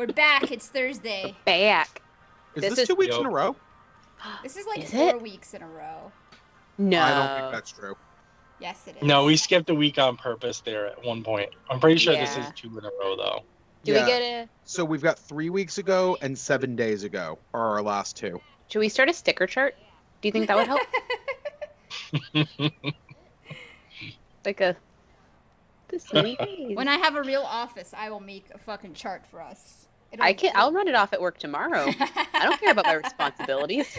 We're back. It's Thursday. Back. Is this 2 weeks in a row? This is like Is 4 it? weeks in a row. No. I don't think that's true. Yes, it is. No, we skipped a week on purpose there at one point. I'm pretty sure this Yeah. is 2 in a row, though. Do we get a... So we've got 3 weeks ago and 7 days ago are our last two. Should we start a sticker chart? Do you think that would help? Like a... This many days. When I have a real office, I will make a fucking chart for us. I'll run it off at work tomorrow. I don't care about my responsibilities.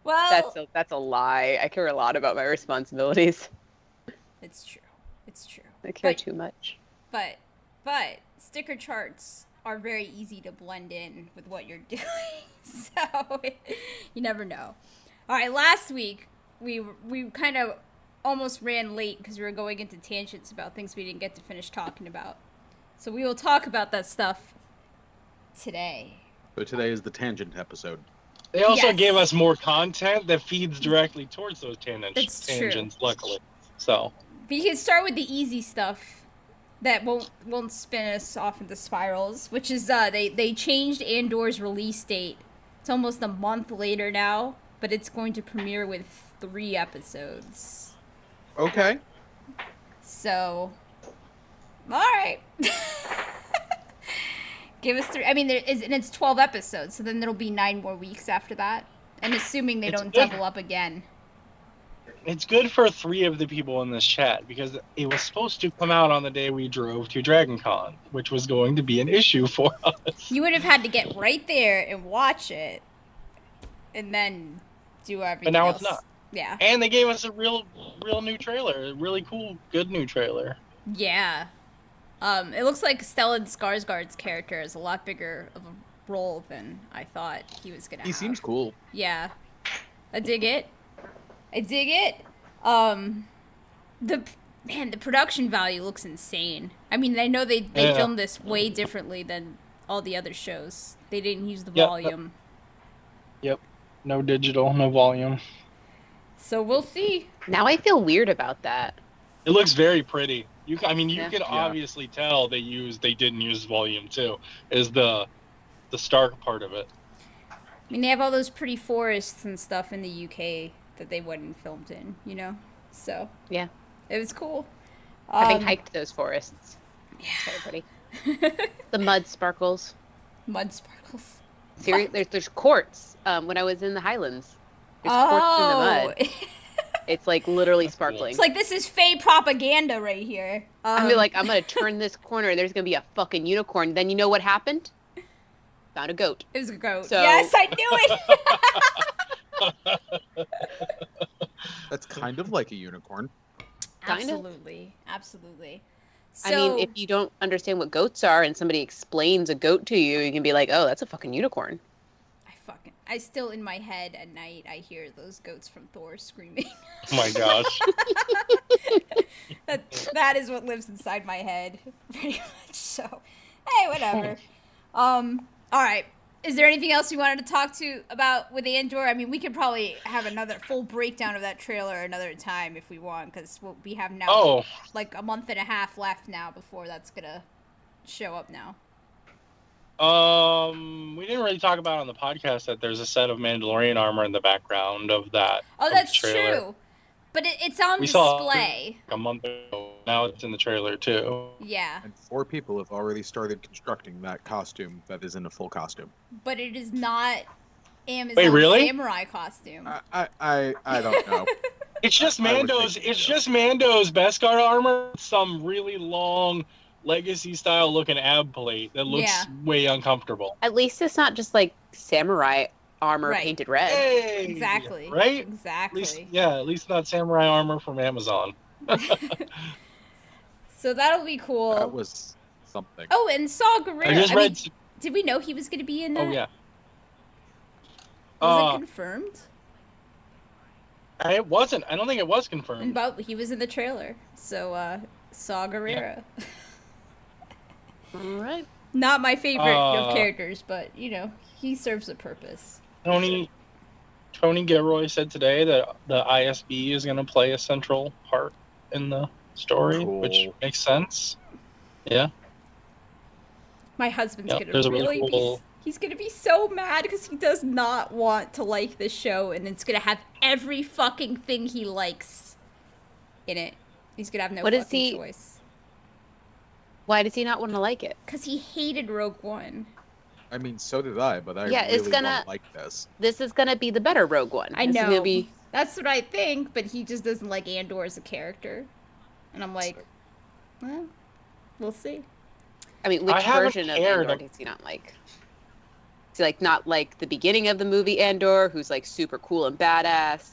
Well, That's a lie. I care a lot about my responsibilities. it's true. It's true. I care too much. But sticker charts are very easy to blend in with what you're doing. So you never know. All right, last week we kind of almost ran late because we were going into tangents about things we didn't get to finish talking about. So we will talk about that stuff today. So today is the tangent episode. They also Yes. gave us more content that feeds directly towards those That's tangents, true. luckily. So We can start with the easy stuff that won't spin us off into spirals, which is they changed Andor's release date. It's almost a month later now, but it's going to premiere with 3 episodes. Okay. So, all right. Give us 3. I mean, it's 12 episodes, so then there'll be 9 more weeks after that. And assuming they It's don't good. double up again. it's good for 3 of the people in this chat because it was supposed to come out on the day we drove to Dragon Con, which was going to be an issue for us. You would have had to get right there and watch it, and then do everything But now else. it's not. Yeah. And they gave us a real new trailer, a really cool, good new trailer. Yeah. It looks like Stellan Skarsgård's character is a lot bigger of a role than I thought he was gonna have. He seems cool. Yeah. I dig it. The production value looks insane. I mean, I know they Yeah. filmed this way differently than all the other shows. They didn't use the Yep. volume. Yep. No digital, no volume. So we'll see. Now I feel weird about that. It looks very pretty. You Yeah. can obviously tell they didn't use volume too. Is the stark part of it. I mean, they have all those pretty forests and stuff in the UK that they wouldn't filmed in, you know? So, Yeah. it was cool. Having hiked those forests. Yeah. It's very pretty. The mud sparkles. Mud sparkles. Seriously, there's quartz. When I was in the Highlands, there's quartz in the mud. It's like literally sparkling. It's like, this is Fae propaganda right here. I'm gonna turn this corner and there's gonna be a fucking unicorn. Then you know what happened? Found a goat. It was a goat. So- Yes, I knew it! That's kind of like a unicorn. Kinda. Absolutely. I mean, if you don't understand what goats are and somebody explains a goat to you, you can be like, oh, that's a fucking unicorn. I still, in my head at night, I hear those goats from Thor screaming. Oh my gosh. that is what lives inside my head, pretty much. So, hey, whatever. All right. Is there anything else you wanted to talk about with Andor? I mean, we could probably have another full breakdown of that trailer another time if we want, because we have now like a month and a half left now before that's gonna show up now. We didn't really talk about on the podcast that there's a set of Mandalorian armor in the background of that. Oh, that's trailer. true. But it's on We saw display. a month ago. Now it's in the trailer too. Yeah. And 4 people have already started constructing that costume that is in a full costume. But it is not Amazon's Wait, really? samurai costume. I don't know. It's just I would Mando's. think It's so. just Mando's Beskar armor. Some really long legacy style looking ab plate that looks way uncomfortable. At least it's not just like samurai armor Right. painted red. Hey, Exactly. Right? Exactly. At least not samurai armor from Amazon. So that'll be cool. That was something. Oh, and Saw Gerrera. I just read. Did we know he was going to be in that? Oh yeah. Was it confirmed? It wasn't. I don't think it was confirmed. But he was in the trailer. So, Saw Gerrera. All right. Not my favorite of characters, but, you know, he serves a purpose. Tony Gilroy said today that the ISB is going to play a central part in the story, Cool. which makes sense. Yeah. My husband's Yep, gonna there's a really really be. cool- He's gonna be so mad because he does not want to like this show, and it's gonna have every fucking thing he likes in it. He's gonna have no What is fucking he- choice. Why does he not want to like it? Because he hated Rogue One. I mean, so did I, but I Yeah, it's really gonna- want to like this. This is gonna be the better Rogue One. I This is know. gonna be... That's what I think, but he just doesn't like Andor as a character. And I'm like, well, we'll see. I mean, which I haven't version of cared. Andor does he not like? Is he like not like the beginning of the movie Andor, who's like super cool and badass,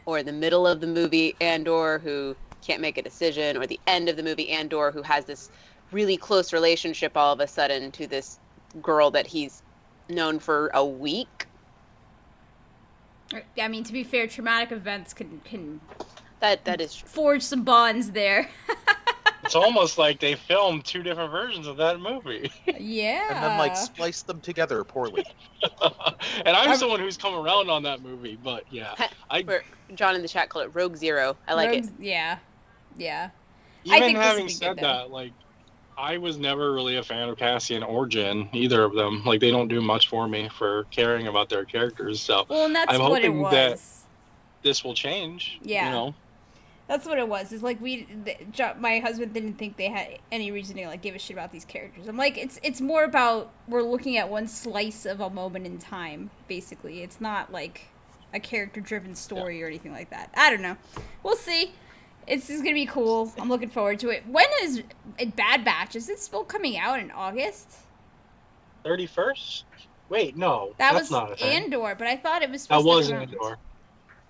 or the middle of the movie Andor, who can't make a decision, or the end of the movie Andor, who has this really close relationship all of a sudden to this girl that he's known for a week? I mean, to be fair, traumatic events can That is true. forge some bonds there. It's almost like they filmed 2 different versions of that movie. Yeah. And then like splice them together poorly. And I'm someone who's come around on that movie, but yeah. Or John in the chat called it Rogue Zero. I like it. Yeah. I Even think this having would be said good, though. that, like, I was never really a fan of Cassian or Jyn, either of them. Like, they don't do much for me for caring about their characters. So Well, and that's I'm what it hoping was. that this will change. Yeah. You know? That's what it was. It's like my husband didn't think they had any reason to like give a shit about these characters. I'm like, it's more about we're looking at one slice of a moment in time, basically. It's not like a character-driven story or anything like that. I don't know. We'll see. It's gonna be cool. I'm looking forward to it. When is Bad Batch? Is it still coming out in August? 31st? Wait, no. That that's was not a thing. Andor, but I thought it was That supposed was to come out. Andor.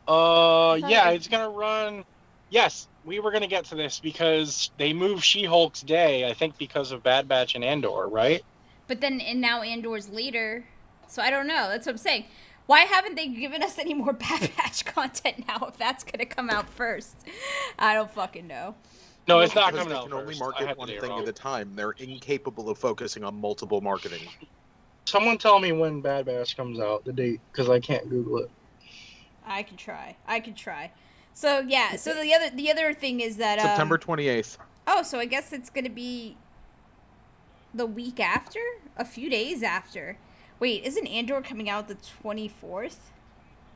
thought Yeah, it- it's gonna run. Yes, we were gonna get to this because they moved She-Hulk's day, I think, because of Bad Batch and Andor, right? But then, and now Andor's later. So I don't know. That's what I'm saying. Why haven't they given us any more Bad Batch content now if that's going to come out first? I don't fucking know. No, it's not Because coming they out can only first. I market had one the day thing wrong. at a time. They're incapable of focusing on multiple marketing. Someone tell me when Bad Batch comes out, the date, because I can't Google it. I could try. So yeah. So the other thing is that September 28th. Oh, so I guess it's going to be the week after, a few days after. Wait, isn't Andor coming out the 24th?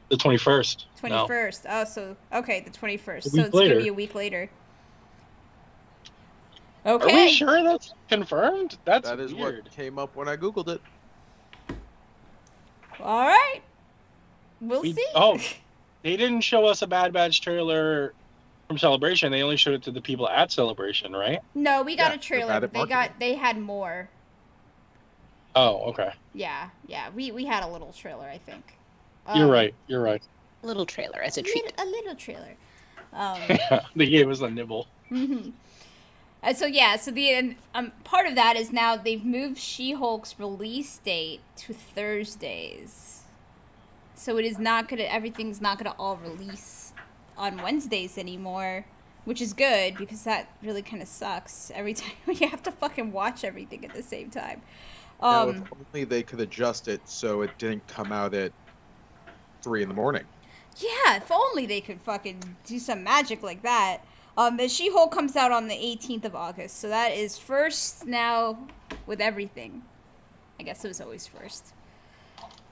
The 21st. 21st. Oh, so okay, the 21st. A So week it's going to later. be a week later. No. Okay. Are we sure that's confirmed? That's That is weird. what came up when I Googled it. All right. We'll see. Oh, they didn't show us a Bad Batch trailer from Celebration. They only showed it to the people at Celebration, right? No, we got Yeah, a trailer, they've but had it they had more. Oh, okay. Yeah. We had a little trailer, I think. You're right. Little trailer as a treat. A little trailer. They gave us a nibble. Mm-hmm. So the part of that is now they've moved She-Hulk's release date to Thursdays. So it is not gonna everything's not gonna all release on Wednesdays anymore, which is good because that really kind of sucks. Every time you have to fucking watch everything at the same time. Now, if only they could adjust it so it didn't come out at 3 in the morning. Yeah, if only they could fucking do some magic like that. The She-Hulk comes out on the 18th of August, so that is first now with everything. I guess it was always first.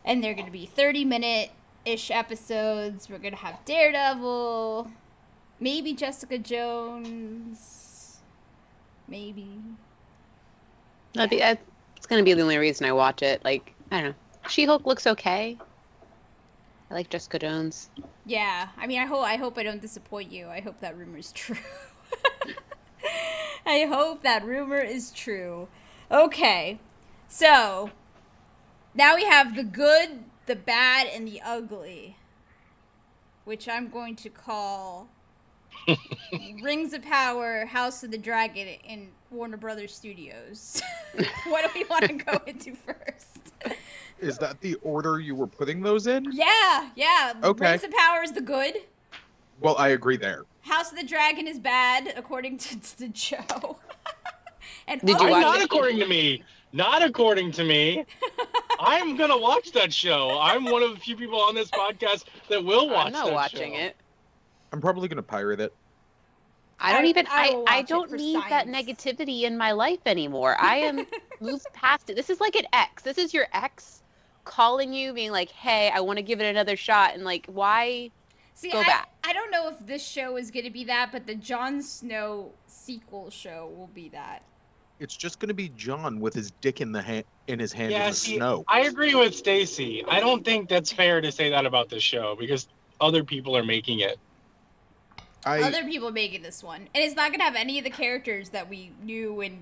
And they're going to be 30-minute-ish episodes. We're going to have Daredevil, maybe Jessica Jones, maybe. It's gonna be the only reason I watch it. Like, I don't know. She-Hulk looks okay. I like Jessica Jones. Yeah, I mean, I hope I don't disappoint you. I hope that rumor is true. I hope that rumor is true. Okay, so now we have the good, the bad, and the ugly, which I'm going to call Rings of Power, House of the Dragon, and Warner Brothers Studios. What do we want to go into first? Is that the order you were putting those in? Yeah. Okay. Rings of Power is the good. Well, I agree there. House of the Dragon is bad, according to Joe. And Did you ugly- watch Not it? according to me. Not according to me. I'm gonna watch that show. I'm one of the few people on this podcast that will watch I'm not that watching show. it. I'm probably going to pirate it. I don't even. will I watch it don't for need that science. negativity in my life anymore. I am moved past it. This is like an ex. This is your ex calling you, being like, "Hey, I want to give it another shot," and like, why See, go back? I don't know if this show is going to be that, but the Jon Snow sequel show will be that. It's just going to be John with his dick in his hand in Yeah, the see, snow. I agree with Stacy. I don't think that's fair to say that about this show because other people are making it. Other people are making this one, and it's not going to have any of the characters that we knew and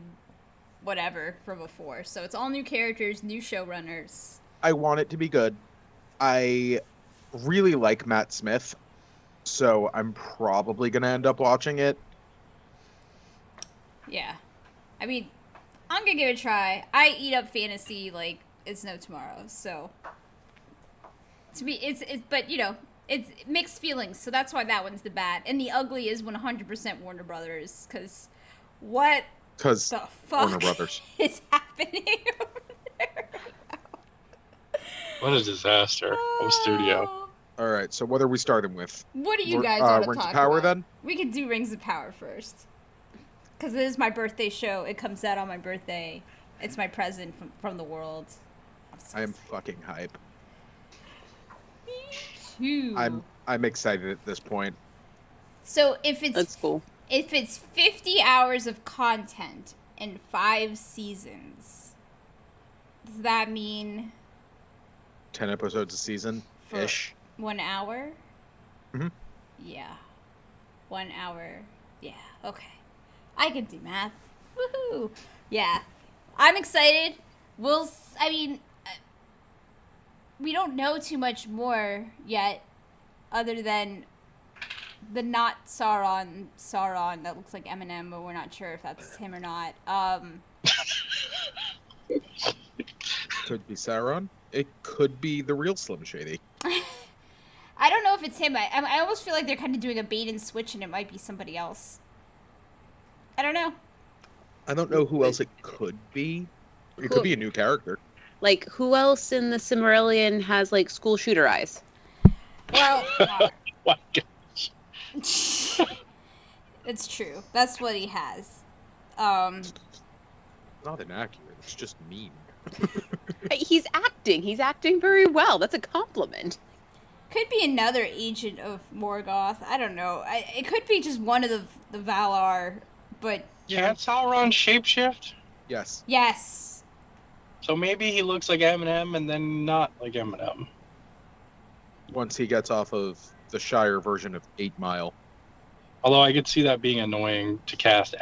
whatever from before. So it's all new characters, new showrunners. I want it to be good. I really like Matt Smith, so I'm probably going to end up watching it. Yeah. I mean, I'm going to give it a try. I eat up fantasy like it's no tomorrow, so to me it's but you know, it's mixed feelings, so that's why that one's the bad. And the ugly is 100% Warner Brothers, cuz what Because the Warner fuck Brothers. is happening over there? What a disaster of a studio. All right, so what are we starting with? What do you guys want to Rings talk of Power, about? then? We could do Rings of Power first. Because it is my birthday show. It comes out on my birthday. It's my present from the world. I am fucking hype. Me too. I'm excited at this point. So if That's cool. If it's 50 hours of content in 5 seasons, does that mean 10 episodes a season ish. 1 hour? Mhm. Yeah. 1 hour. Yeah. Okay. I can do math. Woohoo! Yeah. I'm excited. We don't know too much more yet, other than the not Sauron that looks like Eminem, but we're not sure if that's him or not. Could be Sauron. It could be the real Slim Shady. I don't know if it's him. I almost feel like they're kind of doing a bait and switch, and it might be somebody else. I don't know. I don't know who else it could be. It could be a new character. Like, who else in the Silmarillion has like school shooter eyes? Well, My God. it's true. That's what he has. Not inaccurate. It's just mean. He's acting. He's acting very well. That's a compliment. Could be another agent of Morgoth. I don't know. It could be just one of the Valar, but Yeah, Sauron shapeshift. Yes. yes. So maybe he looks like Eminem and then not like Eminem. Once he gets off of the Shire version of 8 Mile. Although I could see that being annoying to cast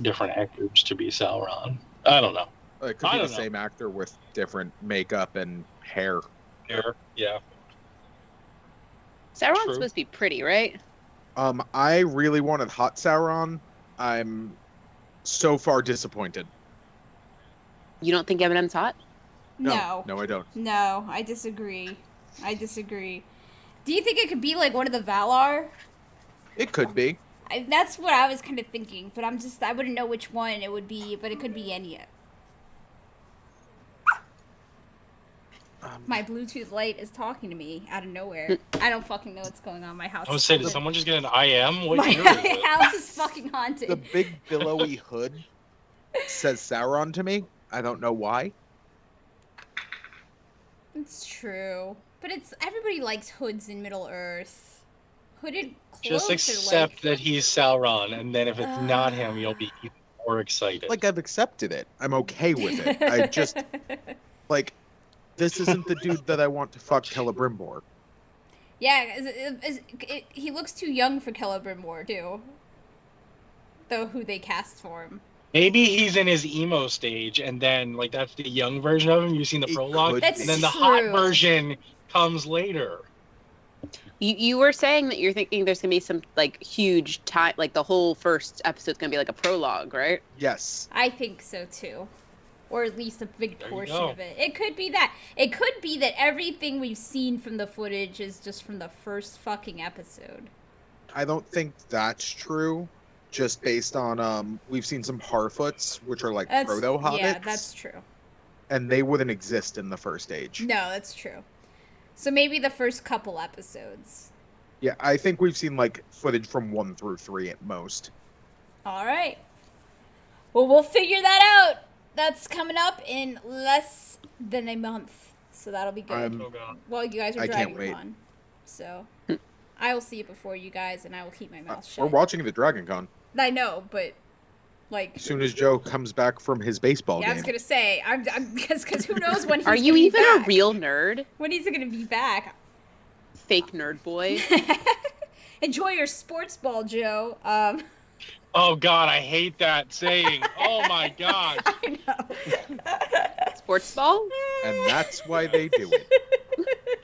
different actors to be Sauron. I don't know. It could be the same actor with different makeup and hair. Yeah. Sauron's True. supposed to be pretty, right? I really wanted Hot Sauron. I'm so far disappointed. You don't think Eminem's hot? No. No, I don't. No, I disagree. Do you think it could be like one of the Valar? It could be. That's what I was kind of thinking, but I wouldn't know which one it would be, but it could be any. My Bluetooth light is talking to me out of nowhere. I don't fucking know what's going on. My house. I would is say, did haunted. someone just get an IM? What My year is it? house is fucking haunted. The big billowy hood says Sauron to me. I don't know why. It's true, but everybody likes hoods in Middle Earth. Hooded cloaks Just accept that he's Sauron, and then if it's not him, you'll be even more excited. Like, I've accepted it. I'm okay with it. I just, like, this isn't the dude that I want to fuck Celebrimbor. Yeah, he looks too young for Celebrimbor too. Though who they cast for him. Maybe he's in his emo stage, and then like that's the young version of him. You've seen the It prologue, could That's be. and then the true. hot version comes later. You were saying that you're thinking there's gonna be some like huge time, like the whole first episode's gonna be like a prologue, right? Yes. I think so too. Or at least a big There you portion go. of it. It could be that. It could be that everything we've seen from the footage is just from the first fucking episode. I don't think that's true. Just based on, we've seen some Harfoots, which are like proto-hobbits. Yeah, that's true. And they wouldn't exist in the first age. No, that's true. So maybe the first couple episodes. Yeah, I think we've seen like footage from 1 through 3 at most. All right. Well, we'll figure that out. That's coming up in less than a month, so that'll be good. Oh god. Well, you guys are I can't Dragon wait. Con, so I will see it before you guys, and I will keep my mouth We're shut. watching the Dragon Con. I know, but like, As soon as Joe comes back from his baseball yeah, I game. was gonna say, I'm because who knows when he's Are you gonna be even back. a real nerd? When he's gonna be back? Fake nerd boy. Enjoy your sports ball, Joe. Oh god, I hate that saying. Oh my god. I know. Sports ball? And that's why they do it.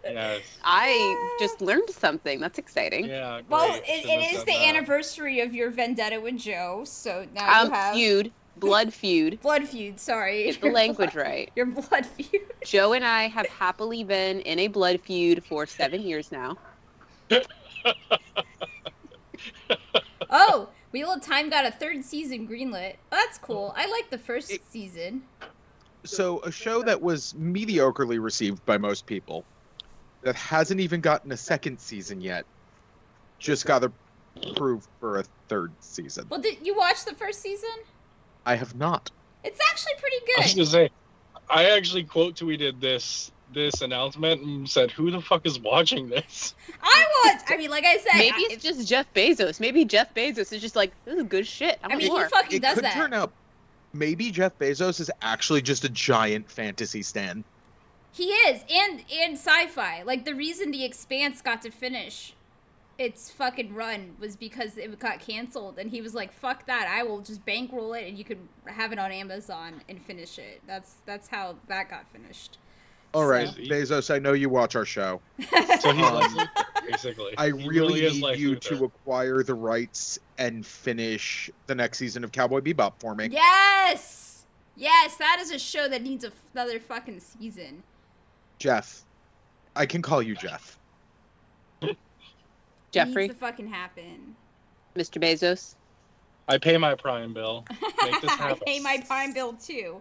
Yes. I just learned something. That's exciting. Yeah. Well, great. it Shouldn't have is said the that. anniversary of your vendetta with Joe, so now you have Feud. Blood feud. blood feud. Sorry, Get the language right. Your blood feud. Joe and I have happily been in a blood feud for 7 years now. Oh, Wheel of Time got a third season greenlit. That's cool. I like the first season. So, a show that was mediocrely received by most people, that hasn't even gotten a second season yet, just got approved for a third season. Well, did you watch the first season? I have not. It's actually pretty I was good. gonna say, I actually quote tweeted this announcement and said, "Who the fuck is watching this?" I mean, like I said, Maybe it's just Jeff Bezos. Maybe Jeff Bezos is just like, this is good shit. I I want mean, more. he fucking It does could that. turn out maybe Jeff Bezos is actually just a giant fantasy stan. He is, and sci-fi. Like, the reason The Expanse got to finish its fucking run was because it got canceled, and he was like, "Fuck that! I will just bankroll it, and you can have it on Amazon and finish it." That's how that got finished. All right, So- Bezos, I know you watch our show. So he's like Luther, basically. I He really is need like you Luther. to acquire the rights and finish the next season of Cowboy Bebop for me. Yes, that is a show that needs another fucking season. Jeff. I can call you Jeff. Jeffrey, It needs to fucking happen. Mr. Bezos. I pay my Prime bill. Make this I happen. pay my Prime bill too.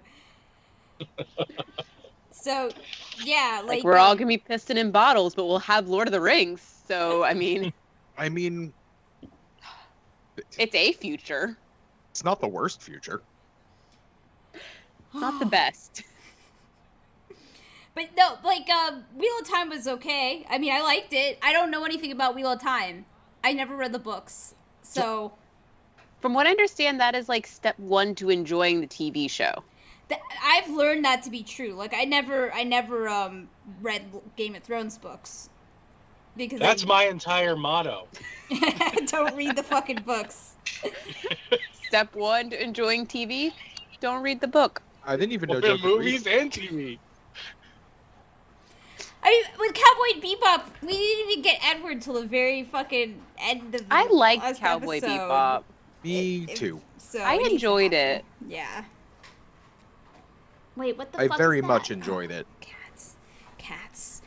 So, yeah, Like, like we're all gonna be pissing in bottles, but we'll have Lord of the Rings. So, I mean, I mean, it's a future. it's not the worst future. Not the best. But no, like, Wheel of Time was okay. I mean, I liked it. I don't know anything about Wheel of Time. I never read the books. So, From what I understand, that is like step one to enjoying the TV show. I've learned that to be true. Like, I never read Game of Thrones books. Because That's my entire motto. don't read the fucking books. Step one to enjoying TV, don't read the book. I didn't even know Well, Joe could read. movies and TV. I mean, with Cowboy Bebop, we didn't even get Edward till the very fucking end of the I liked last Cowboy episode. Bebop. Me too. So I it needs to enjoyed happen. it. Yeah. Wait, what the I fuck very is that? much enjoyed it. Cats.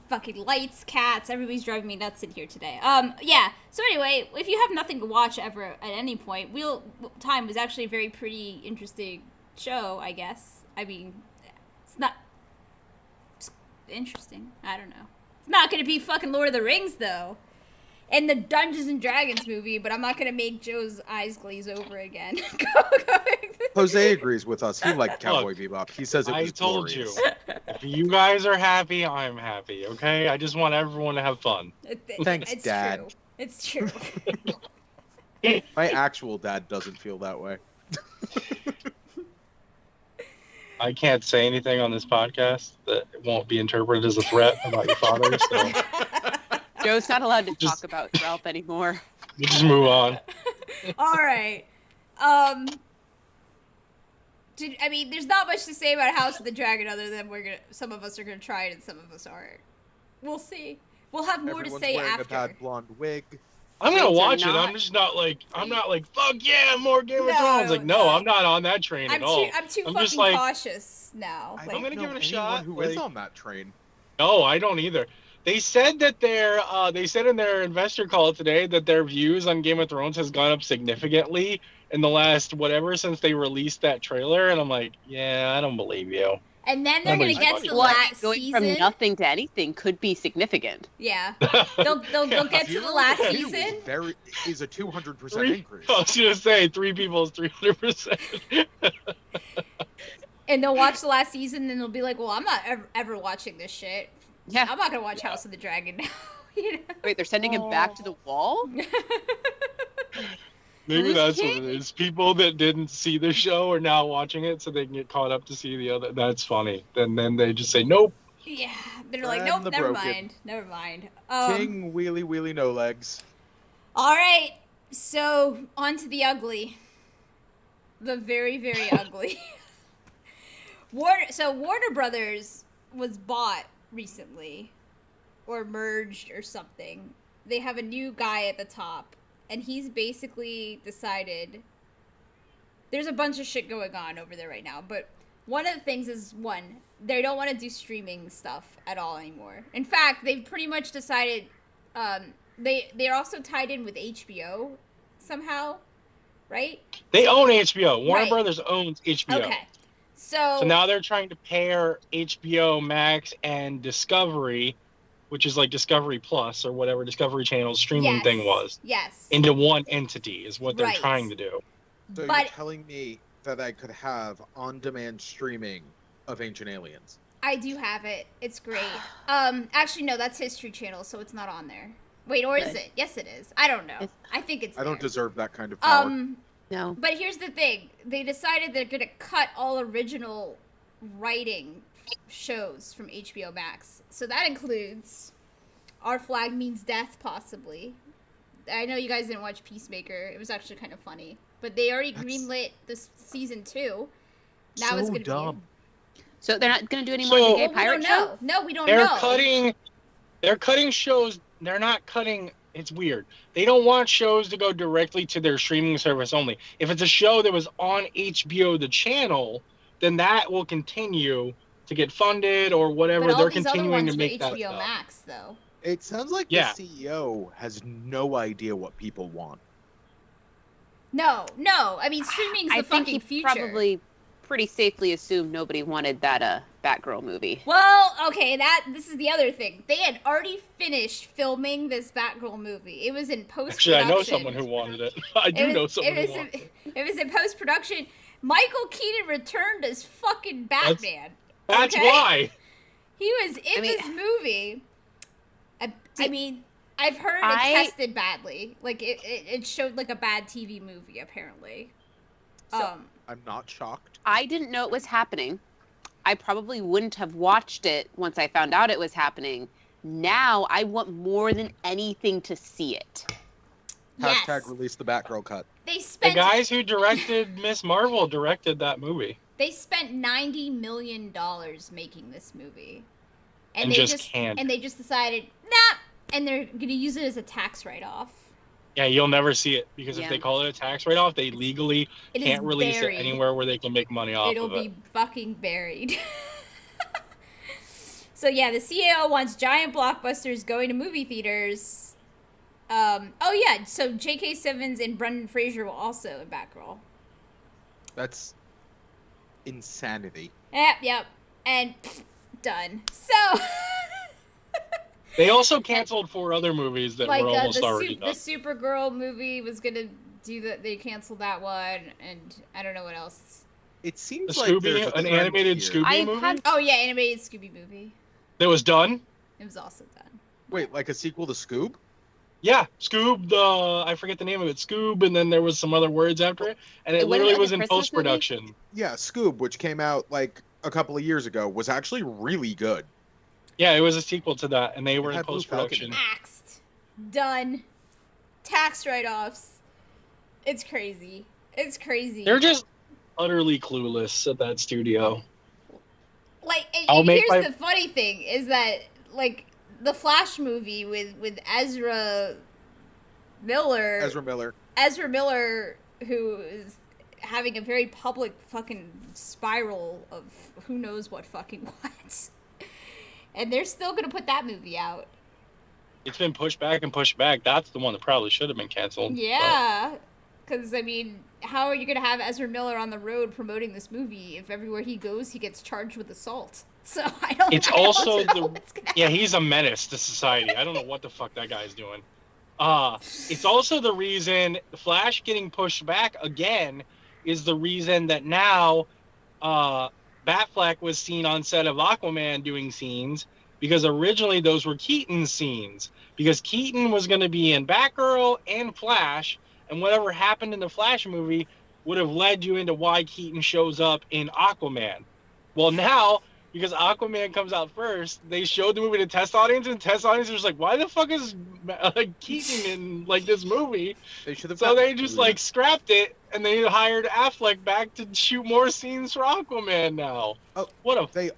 Fucking lights, cats. Everybody's driving me nuts in here today. Yeah. So anyway, if you have nothing to watch ever at any point, Wheel Time was actually a very pretty interesting show, I guess. I mean, it's not it's interesting. I don't know. It's not gonna be fucking Lord of the Rings though. And the Dungeons and Dragons movie, but I'm not gonna make Joe's eyes glaze over again. Jose agrees with us. He liked Cowboy Bebop. He says it was I told glorious. you. If you guys are happy, I'm happy, okay? I just want everyone to have fun. Thanks, it's Dad. True. It's true. My actual dad doesn't feel that way. I can't say anything on this podcast that won't be interpreted as a threat about your father, so Joe's not allowed to Just- talk about Ralph anymore. we'll just move on. All right. I mean, there's not much to say about House of the Dragon other than some of us are gonna try it and some of us aren't. We'll see. We'll have more Everyone's to say wearing after. a bad blonde wig. I'm gonna Things are watch it. not- I'm just not like fuck yeah, more Game of No, Thrones. Like no, no. I'm not on that train I'm at all. I'm too I'm fucking just like- cautious now. I Like, don't gonna know give it a anyone shot, who is like- on that train. No, I don't either. They said that they said in their investor call today that their views on Game of Thrones has gone up significantly in the last whatever since they released that trailer, and I'm like, yeah, I don't believe you. And then they're gonna Nobody's get to funny. the What? last Going season. from nothing to anything could be significant. Yeah, they'll get to the last Zero season. is a 200% Three- increase. I was gonna say 3 people is 300%. And they'll watch the last season, and they'll be like, "Well, I'm not ever watching this shit. Yeah. I'm not gonna watch House of the Dragon now." You know? Wait, they're sending him back to the wall? Maybe Who's that's king? what it is. People that didn't see the show are now watching it, so they can get caught up to see the other. That's funny. And then they just say, "Nope." Yeah, they're like, And "Nope, the never broken. mind, never mind." King wheelie wheelie no legs. All right, so on to the ugly, the very very ugly. Warner Brothers was bought recently, or merged or something. They have a new guy at the top, and he's basically decided. There's a bunch of shit going on over there right now, but one of the things is, one, they don't want to do streaming stuff at all anymore. In fact, they've pretty much decided. They're also tied in with HBO somehow, right? They own HBO. Warner Right. Brothers owns HBO. Okay. So now they're trying to pair HBO Max and Discovery, which is like Discovery Plus or whatever Discovery Channel's streaming yes, thing was, Yes. into one entity is what they're Right. trying to do. So But- you're telling me that I could have on-demand streaming of Ancient Aliens? I do have it. It's great. Actually, no, that's History Channel, so it's not on there. Wait, or is Good. it? Yes, it is. I don't know. It's- I think it's I don't there. deserve that kind of power. No. But here's the thing. They decided they're going to cut all original writing shows from HBO Max. So that includes Our Flag Means Death, possibly. I know you guys didn't watch Peacemaker. It was actually kind of funny. But they already greenlit this season 2. Now it's so going to dumb. So they're not going to do any more So- of the gay be... Well, we pirate don't show? know. No, we don't They're know. cutting shows. They're not cutting. It's weird. They don't want shows to go directly to their streaming service only. If it's a show that was on HBO, the channel, then that will continue to get funded or whatever. But all They're these other continuing ones to were make that HBO stuff. Max, though. It sounds like Yeah. the CEO has no idea what people want. No. I mean, streaming's the I think fucking he future. probably pretty safely assumed nobody wanted that Batgirl movie. Well, okay, this is the other thing. They had already finished filming this Batgirl movie. It was in post-production. Actually, I know someone who wanted it. I do know someone who wanted it. It was in post-production. Michael Keaton returned as fucking Batman. That's okay? why. He was in this movie. I mean, I've heard it tested badly. Like, it showed like a bad TV movie, apparently. So- I'm not shocked. I didn't know it was happening. I probably wouldn't have watched it once I found out it was happening. Now I want more than anything to see it. Yes. Hashtag release the Batgirl cut. They The spent guys who directed Miss Marvel directed that movie. They spent $90 million making this movie, And they just can't. And they just decided, nah, and they're gonna use it as a tax write-off. Yeah, you'll never see it because Yeah. if they call it a tax write-off, they legally It is can't release buried. it anywhere where they can make money off It'll of it. be fucking buried. So yeah, the CEO wants giant blockbusters going to movie theaters. Oh yeah, so J.K. Simmons and Brendan Fraser will also in Batgirl. That's insanity. Yep, and done. So. They also canceled 4 other movies that Like were almost already the done. Supergirl movie was gonna do that. They canceled that one, and I don't know what else. It seems The like there's Scooby, a an trend animated here. Scooby I've movie had- Oh yeah, animated Scooby movie. that was done. It was also done. Wait, like a sequel to Scoob? Yeah, Scoob. I forget the name of it. Scoob, and then there was some other words after it, and it It wasn't literally like was a in Christmas post production. Yeah, Scoob, which came out like a couple of years ago, was actually really good. Yeah, it was a sequel to that, and they were in had Blue post production. Falcon Axed, done, tax write-offs. It's crazy. It's crazy. They're just utterly clueless at that studio. Like, and I'll make here's my- the funny thing is that like the Flash movie with Ezra Miller. Ezra Miller. Who is having a very public fucking spiral of who knows what fucking what. And they're still gonna put that movie out. It's been pushed back and pushed back. That's the one that probably should have been canceled. Yeah. Because, I mean, how are you going to have Ezra Miller on the road promoting this movie if everywhere he goes he gets charged with assault? So I don't It's I don't also know what's gonna yeah, happen. he's a menace to society. I don't know what the fuck that guy's doing. It's also the reason Flash getting pushed back again is the reason that now Batfleck was seen on set of Aquaman doing scenes, because originally those were Keaton's scenes, because Keaton was going to be in Batgirl and Flash, and whatever happened in the Flash movie would have led you into why Keaton shows up in Aquaman. Well, now, because Aquaman comes out first, they showed the movie to test audience, and test audience was like, why the fuck is Keaton in like this movie? They should have. So they just like scrapped it, and they hired Affleck back to shoot more scenes for Aquaman now. Oh, what a they,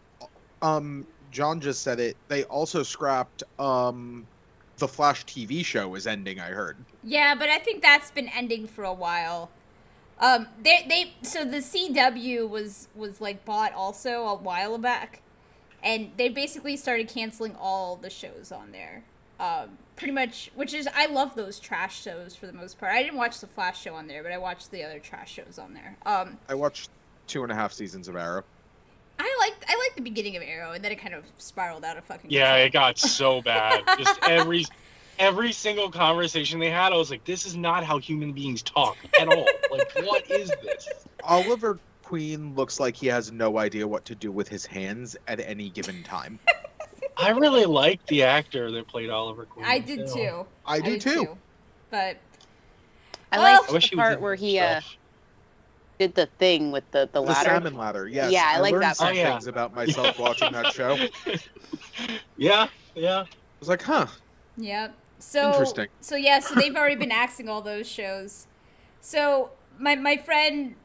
John just said it. They also scrapped the Flash TV show is ending. I heard. Yeah, but I think that's been ending for a while. So the CW was like bought also a while back, and they basically started canceling all the shows on there. Pretty much, which is, I love those trash shows for the most part. I didn't watch the Flash show on there, but I watched the other trash shows on there. I watched 2.5 seasons of Arrow. I liked the beginning of Arrow, and then it kind of spiraled out of fucking yeah, control. it got so bad. Just every single conversation they had, I was like, this is not how human beings talk at all. Like, what is this? Oliver Queen looks like he has no idea what to do with his hands at any given time. I really liked the actor that played Oliver Queen. I did too. I do too. But I Well- like I wish the he was part in where he stuff. did the thing with the The ladder. salmon ladder, yes. Yeah, I like learned that some part. Oh, yeah. things about myself watching that show. I Yeah. was like, huh. Yep. So Interesting. So yeah, so they've already been axing all those shows. So my friend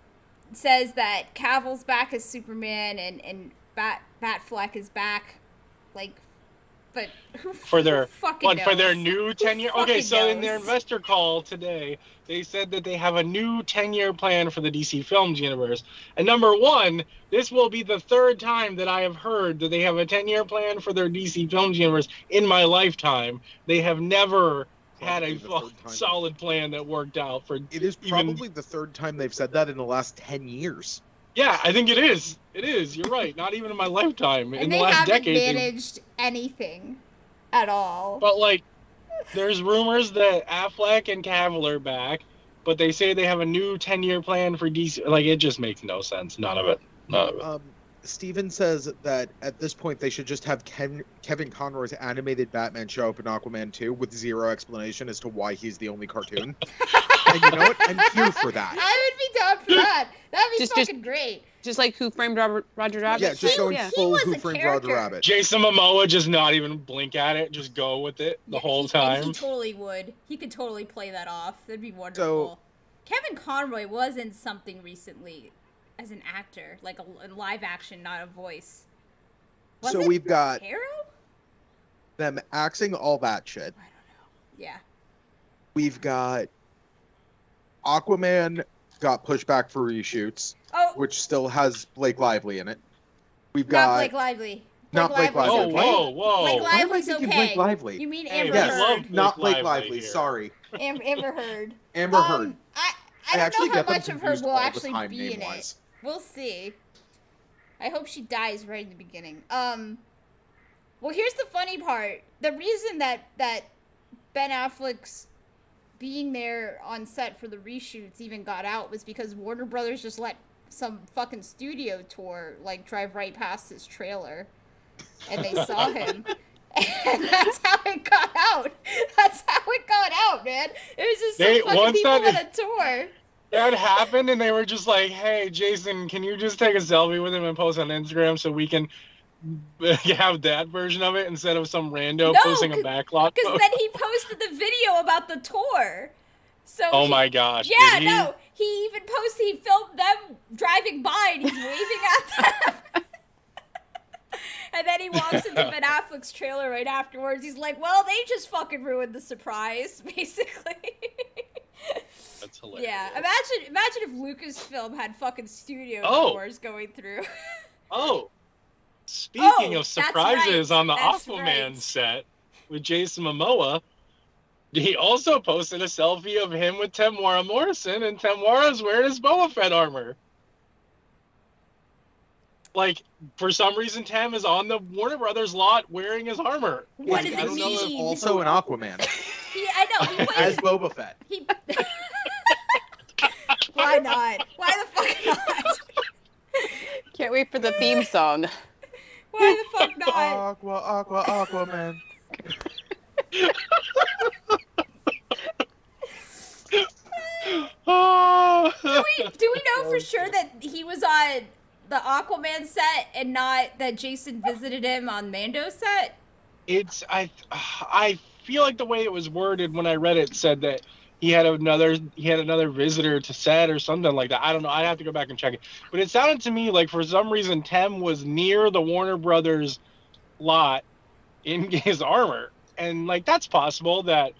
says that Cavill's back as Superman and Batfleck is back, like, but who For their fucking for their knows? new Who 10-year. Okay, fucking so in their knows? investor call today, they said that they have a new 10-year plan for the DC Films universe. And number one, this will be the third time that I have heard that they have a 10-year plan for their DC Films universe in my lifetime. They have never had a Probably the third time. solid plan that worked out for. It is even- probably the third time they've said that in the last 10 years. Yeah, I think it is. It is. You're right. Not even in my lifetime. And In they the last haven't decade. they- managed anything at all. But like, there's rumors that Affleck and Cavill are back, but they say they have a new 10-year plan for DC. Like, it just makes no sense. None of it. Steven says that at this point they should just have Kevin Conroy's animated Batman show up in Aquaman 2 with zero explanation as to why he's the only cartoon. And you know what? I'm here for that. I would be down for that. That'd be Just- fucking great. Just like Who Framed Roger Rabbit. Yeah, just going yeah. full was Who a Framed character. Roger Rabbit. Jason Momoa just not even blink at it, just go with it the Yeah, whole and time. he totally would. He could totally play that off. That'd be wonderful. Kevin Conroy was in something recently as an actor, like a live action, not a voice. Was So it we've got Arrow? them axing all that shit. I don't know. Yeah. We've got Aquaman got pushed back for reshoots, Oh, which still has Blake Lively in it. We've not got Blake Lively. Not Blake Lively. Oh, okay. whoa, whoa. Blake Why am I Lively's thinking okay. Blake Lively? You mean Hey, Amber we Yes, love Heard? not Blake Blake Lively Lively. here. Sorry, Amber Heard. Amber Heard. I I don't actually know how get them much of her confused will all the actually time be in it. name-wise. We'll see. I hope she dies right in the beginning. Well, here's the funny part. The reason that Ben Affleck's being there on set for the reshoots even got out was because Warner Brothers just let some fucking studio tour like drive right past his trailer, and they saw him. And that's how it got out. That's how it got out, man. It was just They- some fucking once people that- on a tour. That happened, and they were just like, hey, Jason, can you just take a selfie with him and post on Instagram so we can have that version of it instead of some rando No, posting a backlot Because post? then he posted the video about the tour. So Oh he- my gosh. Yeah, did he? no. He even posted, he filmed them driving by and he's waving at them. And then he walks into Ben Affleck's trailer right afterwards. He's like, well, they just fucking ruined the surprise, basically. That's hilarious. Yeah, imagine if Lucasfilm had fucking studio Oh. tours going through. Oh, speaking Oh, of that's surprises right. on the That's Aquaman right. set with Jason Momoa, He also posted a selfie of him with Tamora Morrison, and Tamora's wearing his Boba Fett armor. Like, for some reason, Tam is on the Warner Brothers lot wearing his armor. What Is does it this mean? also an Aquaman I know. He as plays. Boba Fett. He. Why not? Why the fuck not? Can't wait for the theme song. Why the fuck not? Aquaman. Oh. Do we know for sure that he was on the Aquaman set and not that Jason visited him on Mando set? I feel like the way it was worded when I read it said that he had another visitor to set or something like that. I don't know. I'd have to go back and check it. But it sounded to me like for some reason Tem was near the Warner Brothers lot in his armor. And like that's possible that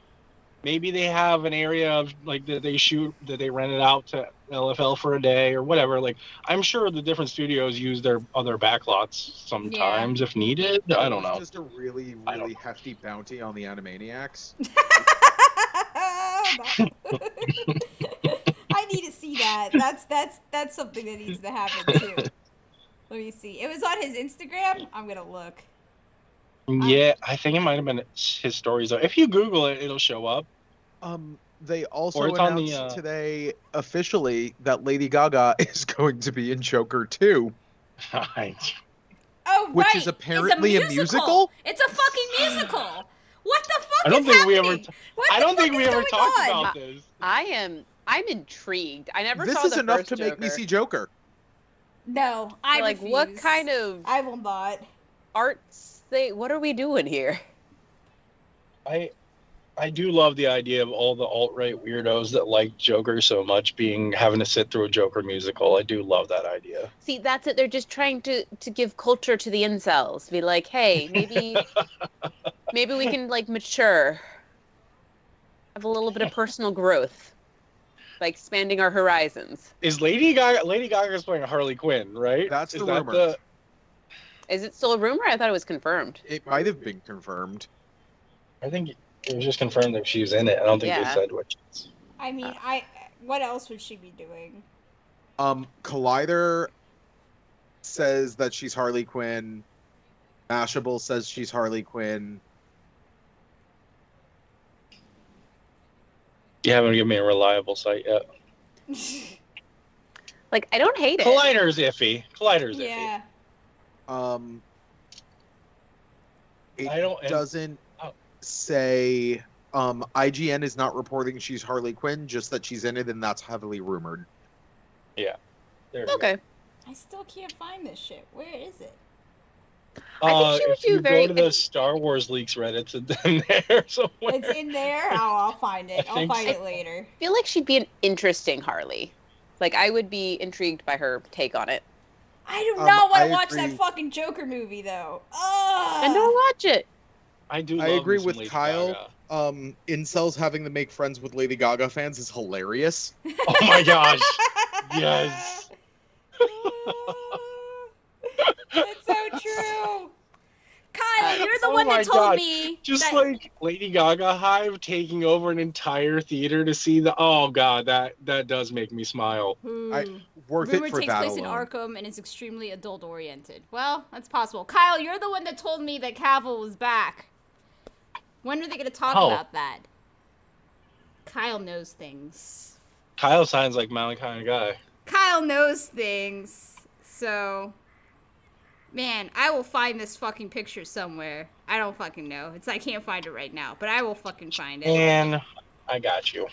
maybe they have an area of like that they rent it out to LFL for a day or whatever. Like I'm sure the different studios use their other backlots sometimes if needed. I don't know. Just a really hefty bounty on the Animaniacs. I need to see that. That's something that needs to happen too. Let me see. It was on his Instagram. I'm gonna look. Yeah, I think it might have been his stories. If you Google it, it'll show up. They also it's on announced today officially that Lady Gaga is going to be in Joker 2, Oh, which right. is apparently a musical. It's a fucking musical. What the fuck I don't is think happening? I don't think we ever talked on? about this. I'm intrigued. I never This saw is the enough first to make me Joker. see Joker. No, I Like, refuse. what kind of I will not. what are we doing here? I do love the idea of all the alt-right weirdos that like Joker so much having to sit through a Joker musical. I do love that idea. See, that's it. They're just trying to give culture to the incels. Be like, hey, maybe we can like mature, have a little bit of personal growth, like expanding our horizons. Is Lady Gaga's playing Harley Quinn, right? That's Is the that rumor. Is it still a rumor? I thought it was confirmed. It might have been confirmed. I think it was just confirmed that she was in it. I don't think they Yeah. said which. I mean, what else would she be doing? Collider says that she's Harley Quinn. Mashable says she's Harley Quinn. You haven't given me a reliable site yet. Like, I don't hate it. Collider's iffy. Collider's iffy. Yeah. It doesn't say. IGN is not reporting she's Harley Quinn, just that she's in it, and that's heavily rumored. Yeah. There we Okay. I still can't find this shit. Where is it? go. I think she would if you do very- go to the Star Wars leaks Reddit, it's in there somewhere. It's in there? Oh, I'll find it. I'll think find so. it later. I feel like she'd be an interesting Harley. Like, I would be intrigued by her take on it. I do not want I to watch that agree. fucking Joker movie, though. Ugh. And don't watch it. I do. I love agree me some with Lady Kyle. Gaga. Incels having to make friends with Lady Gaga fans is hilarious. Oh my gosh! Yes. That's so true. Kyle, you're the Oh one my that told God. me. Just that- like Lady Gaga Hive taking over an entire theater to see the. Oh god, that does make me smile. Ooh. Worth Rumor it for takes that place in alone. Arkham and is extremely adult-oriented. Well, that's possible. Kyle, you're the one that told me that Cavill was back. When are they going to talk Oh. about that? Kyle knows things. Kyle sounds like my kind of guy. Kyle knows things. So, man, I will find this fucking picture somewhere. I don't fucking know. I can't find it right now, but I will fucking find it. And I got you.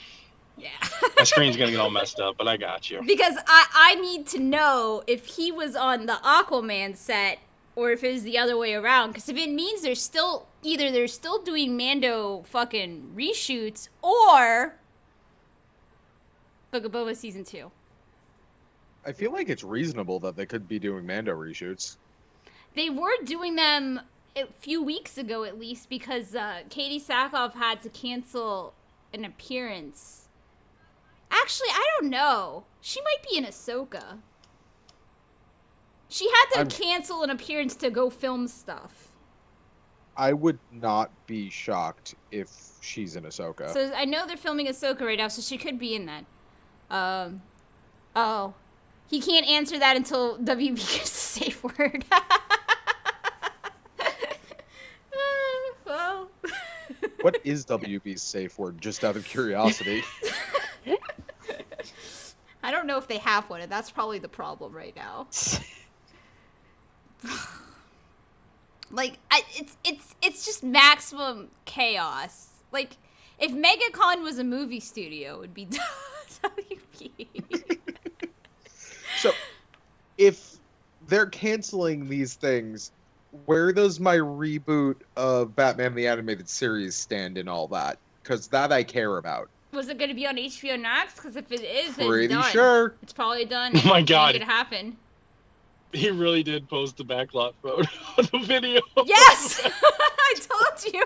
Yeah. My screen's gonna get all messed up, but I got you. Because I need to know if he was on the Aquaman set or if it was the other way around. Because if it means they're still doing Mando fucking reshoots or Book of Boba season 2. I feel like it's reasonable that they could be doing Mando reshoots. They were doing them a few weeks ago at least because Katie Sackhoff had to cancel an appearance. Actually, I don't know. She might be in Ahsoka. She had to cancel an appearance to go film stuff. I would not be shocked if she's in Ahsoka. So I know they're filming Ahsoka right now, so she could be in that. Oh. He can't answer that until WB gets a safe word. Well. What is WB's safe word, just out of curiosity? I don't know if they have one, and that's probably the problem right now. Like, it's just maximum chaos. Like, if MegaCon was a movie studio, it would be WB. So, if they're canceling these things, where does my reboot of Batman the Animated Series stand in all that? Because that I care about. Was it going to be on HBO Max? Because if it is, then Pretty it's done. sure. It's probably done. Oh my God. Make it happen. He really did post the backlot photo of the video. Yes! I told you.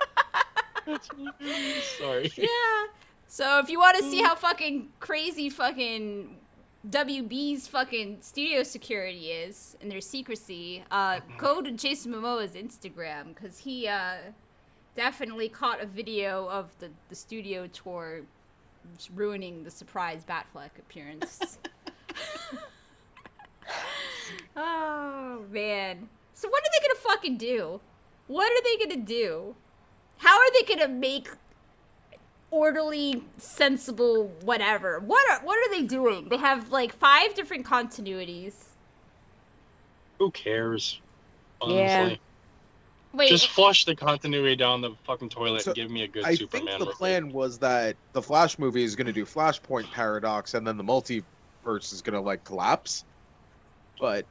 That's hilarious. Sorry. Yeah. So if you want to see how fucking crazy fucking WB's fucking studio security is and their secrecy, go to Jason Momoa's Instagram, because he definitely caught a video of the studio tour ruining the surprise Batfleck appearance. Oh, man. So what are they gonna fucking do? What are they gonna do? How are they gonna make orderly, sensible, whatever? What are they doing? They have like 5 different continuities. Who cares? Honestly. Yeah. Wait, Just flush the continuity down the fucking toilet So, and give me a good I Superman think the movie. plan was that the Flash movie is going to do Flashpoint Paradox, and then the multiverse is going to, like, collapse. But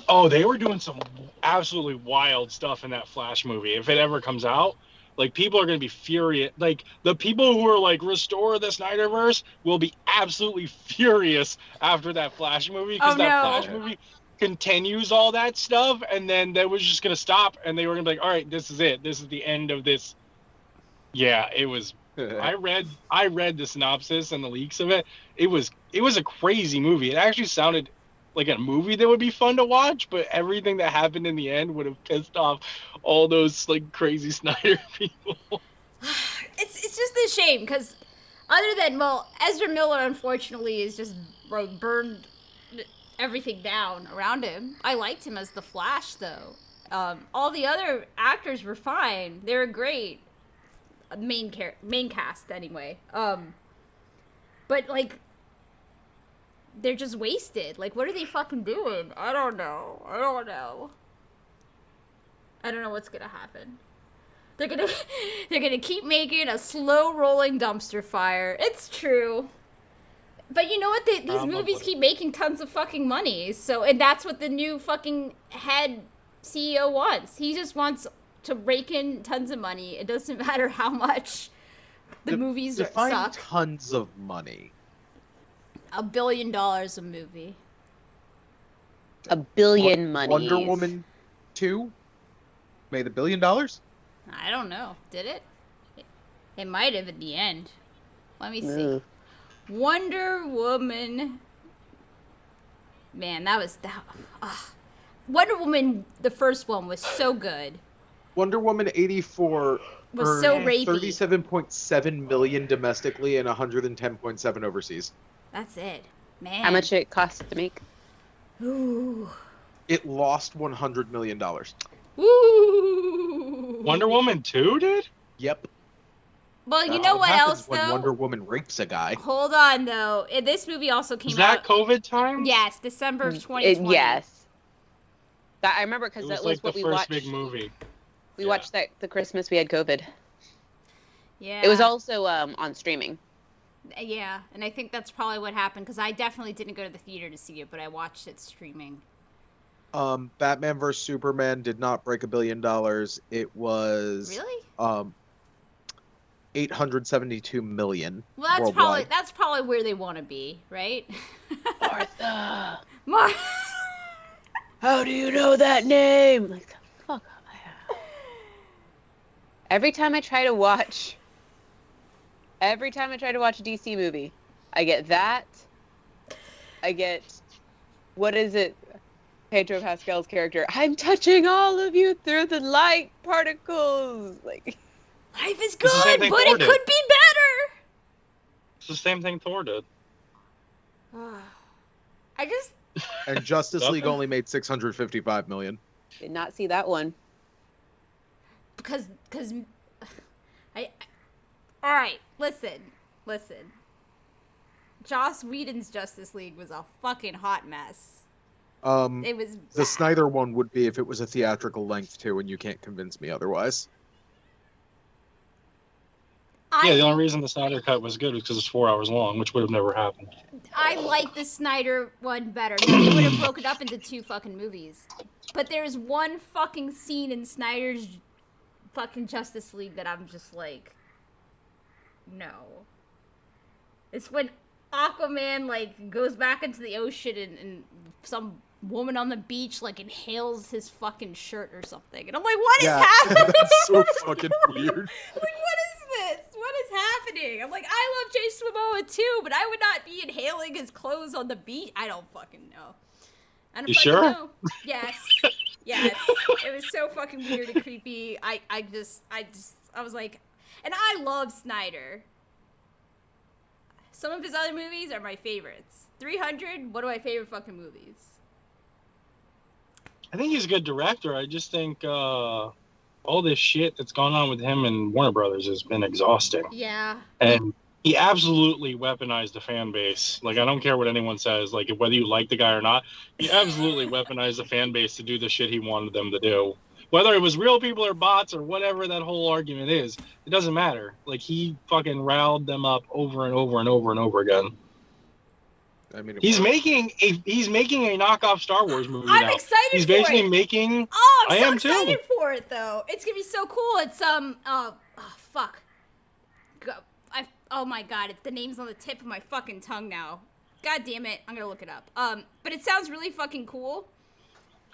Oh, they were doing some absolutely wild stuff in that Flash movie. If it ever comes out, like, people are going to be furious. Like, the people who are like, restore the Snyderverse will be absolutely furious after that Flash movie, because Oh, that no. Flash movie continues all that stuff, and then that was just going to stop, and they were going to be like, all right, this is it. This is the end of this. Yeah, it was. I read the synopsis and the leaks of it. It was a crazy movie. It actually sounded like a movie that would be fun to watch, but everything that happened in the end would have pissed off all those like crazy Snyder people. it's just a shame, because other than, well, Ezra Miller unfortunately is just burned everything down around him. I liked him as the Flash, though. All the other actors were fine. They were great. Main cast, anyway. But, like, they're just wasted. Like, what are they fucking doing? I don't know. I don't know what's gonna happen. They're gonna keep making a slow rolling dumpster fire. It's true. But you know what? These movies keep making tons of fucking money. So, and that's what the new fucking head CEO wants. He just wants to rake in tons of money. It doesn't matter how much the movies define suck. tons of money. $1 billion a movie. $1 billion money. Wonder Woman 2 made $1 billion? I don't know. Did it? It might have at the end. Let me see. Ugh. Wonder Woman. Man, Wonder Woman, the first one, was so good. Wonder Woman 84 Was so earned rapey. 37.7 million domestically and 110.7 overseas. That's it. Man. How much it costs to make? Ooh. It lost $100 million. Ooh. Wonder Woman 2 did? Yep. Well, you That's know what happens else, when though? Wonder Woman rapes a guy. Hold on, though. This movie also came Was that out. COVID time? Yes, December of 2020. Yes. I remember It because was that like was what the we first watched. big movie. We Yeah. watched that the Christmas we had COVID. Yeah. It was also on streaming. Yeah, and I think that's probably what happened, because I definitely didn't go to the theater to see it, but I watched it streaming. Batman vs Superman did not break $1 billion. It was Really? 872 million. Well, that's worldwide. probably where they want to be, right? Martha, Mar- how do you know that name? Like, the fuck. Every time I try to watch a DC movie, I get that. I get, what is it? Pedro Pascal's character, I'm touching all of you through the light particles. Like, Life is It's the same good, thing but Thor it did. could be better. It's the same thing Thor did. I just And Justice League Nothing? only made 655 million. did not see that one. because I all right, listen. Joss Whedon's Justice League was a fucking hot mess. It was The bad. Snyder one would be if it was a theatrical length too, and you can't convince me otherwise. Yeah, the only reason the Snyder Cut was good was because it's 4 hours long, which would have never happened. I like the Snyder one better. No, they would have broken it up into 2 fucking movies. But there's one fucking scene in Snyder's fucking Justice League that I'm just like, no. It's when Aquaman like goes back into the ocean and some woman on the beach like inhales his fucking shirt or something. And I'm like, what is happening? That's so fucking weird. Like, what is this? What is happening? I'm like, I love Jason Momoa too, but I would not be inhaling his clothes on the beach. I don't fucking know. I don't You fucking sure? know. Yes. It was so fucking weird and creepy. I was like, and I love Snyder. Some of his other movies are my favorites. 300, one of my favorite fucking movies. I think he's a good director. I just think all this shit that's gone on with him and Warner Brothers has been exhausting. Yeah. And he absolutely weaponized the fan base. Like, I don't care what anyone says, like, whether you like the guy or not, he absolutely weaponized the fan base to do the shit he wanted them to do. Whether it was real people or bots or whatever that whole argument is, it doesn't matter. Like, he fucking riled them up over and over and over and over again. I mean, He's making a knockoff Star Wars movie I'm now. excited He's for basically it. making. Oh, I I'm am so too. excited for it though. It's gonna be so cool. It's fuck. Oh my god, the name's on the tip of my fucking tongue now. God damn it, I'm gonna look it up. But it sounds really fucking cool.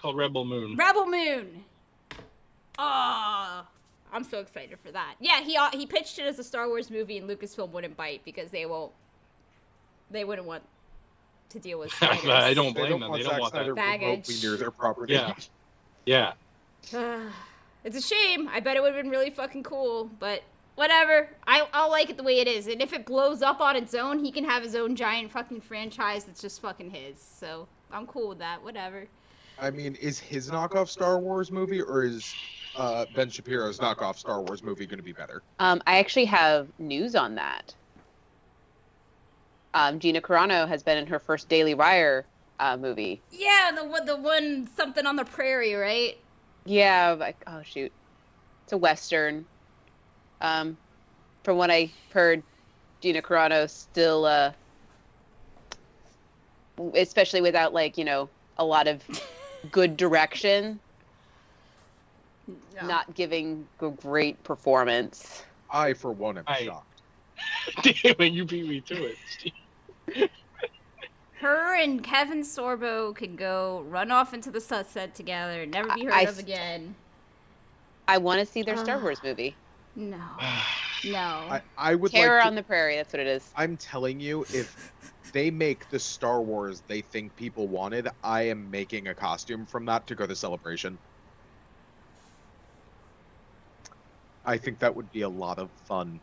Called Rebel Moon. Rebel Moon. Oh, I'm so excited for that. Yeah, he pitched it as a Star Wars movie, and Lucasfilm wouldn't bite because they wouldn't want to deal with Snyder's. I don't they blame don't them. want They don't Zack want Snyder that. Baggage. remotely near their property. Yeah. Yeah. It's a shame. I bet it would have been really fucking cool, but whatever. I'll like it the way it is. And if it blows up on its own, he can have his own giant fucking franchise that's just fucking his. So I'm cool with that. Whatever. I mean, is his knockoff Star Wars movie or is Ben Shapiro's knockoff Star Wars movie going to be better? I actually have news on that. Gina Carano has been in her first Daily Wire movie. Yeah, the one something on the prairie, right? Yeah, like, oh shoot, it's a Western. From what I heard, Gina Carano still, especially without like, you know, a lot of good direction, No. not giving a great performance. I, for one, am I- shocked. Damn it, you beat me to it, Steve. Her and Kevin Sorbo can go run off into the sunset together and never be heard of again. I want to see their Star Wars movie. No. No. I would Terror like to, on the Prairie, that's what it is. I'm telling you, if they make the Star Wars they think people wanted, I am making a costume from that to go to Celebration. I think that would be a lot of fun.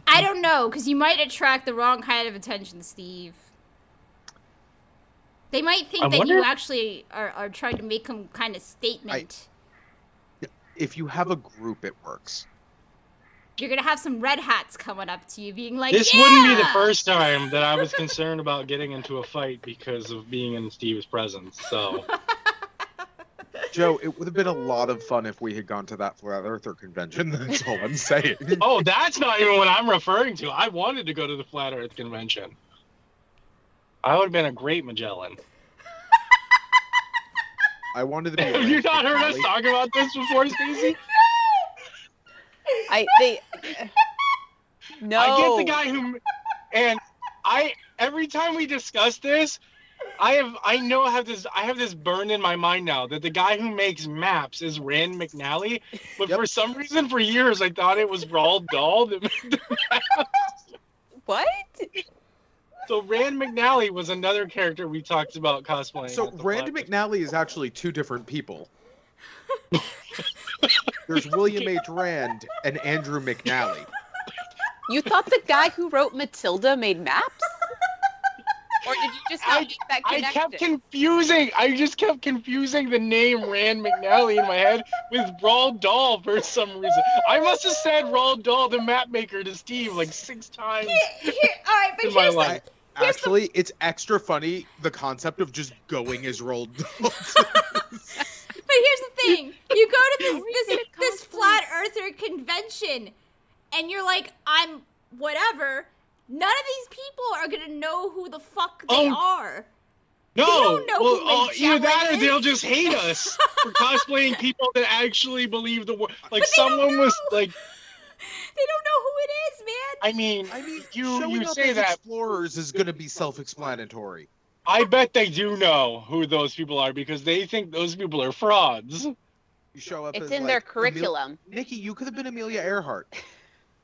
I don't know, because you might attract the wrong kind of attention, Steve. They might think I that wonder you if- actually are trying to make some kind of statement. If you have a group, it works. You're going to have some red hats coming up to you being like, This yeah! wouldn't be the first time that I was concerned about getting into a fight because of being in Steve's presence. So Joe, it would have been a lot of fun if we had gone to that Flat Earther convention. That's all I'm saying. oh, that's not even what I'm referring to. I wanted to go to the Flat Earth convention. I would have been a great Magellan. I wanted to be. Have you not heard us talk about this before, Stacey? No. I get the guy who, and every time we discuss this, I have this burned in my mind now that the guy who makes maps is Rand McNally, but Yep. for some reason for years I thought it was Roald Dahl that made the maps. What? So Rand McNally was another character we talked about cosplaying. So at the Randy Flat- McNally is actually two different people. There's William H. Rand and Andrew McNally. You thought the guy who wrote Matilda made maps? Or did you just not make that I connection? kept confusing. I just kept confusing the name Rand McNally in my head with Roald Dahl for some reason. I must have said Roald Dahl, the map maker, to Steve like 6 times All right, but in my here's the, life. Actually, it's extra funny, the concept of just going as rolled. But here's the thing: you go to this flat earther convention, and you're like, I'm whatever. None of these people are gonna know who the fuck they are. No, don't know who either that Magellan or they'll is. just hate us for cosplaying people that actually believe the word. Like But they don't someone was know. like, They don't know who it is, man. I mean, showing you up say as that. explorers is going to be self-explanatory. I bet they do know who those people are because they think those people are frauds. You show up It's as in like, their curriculum. Nikki, you could have been Amelia Earhart.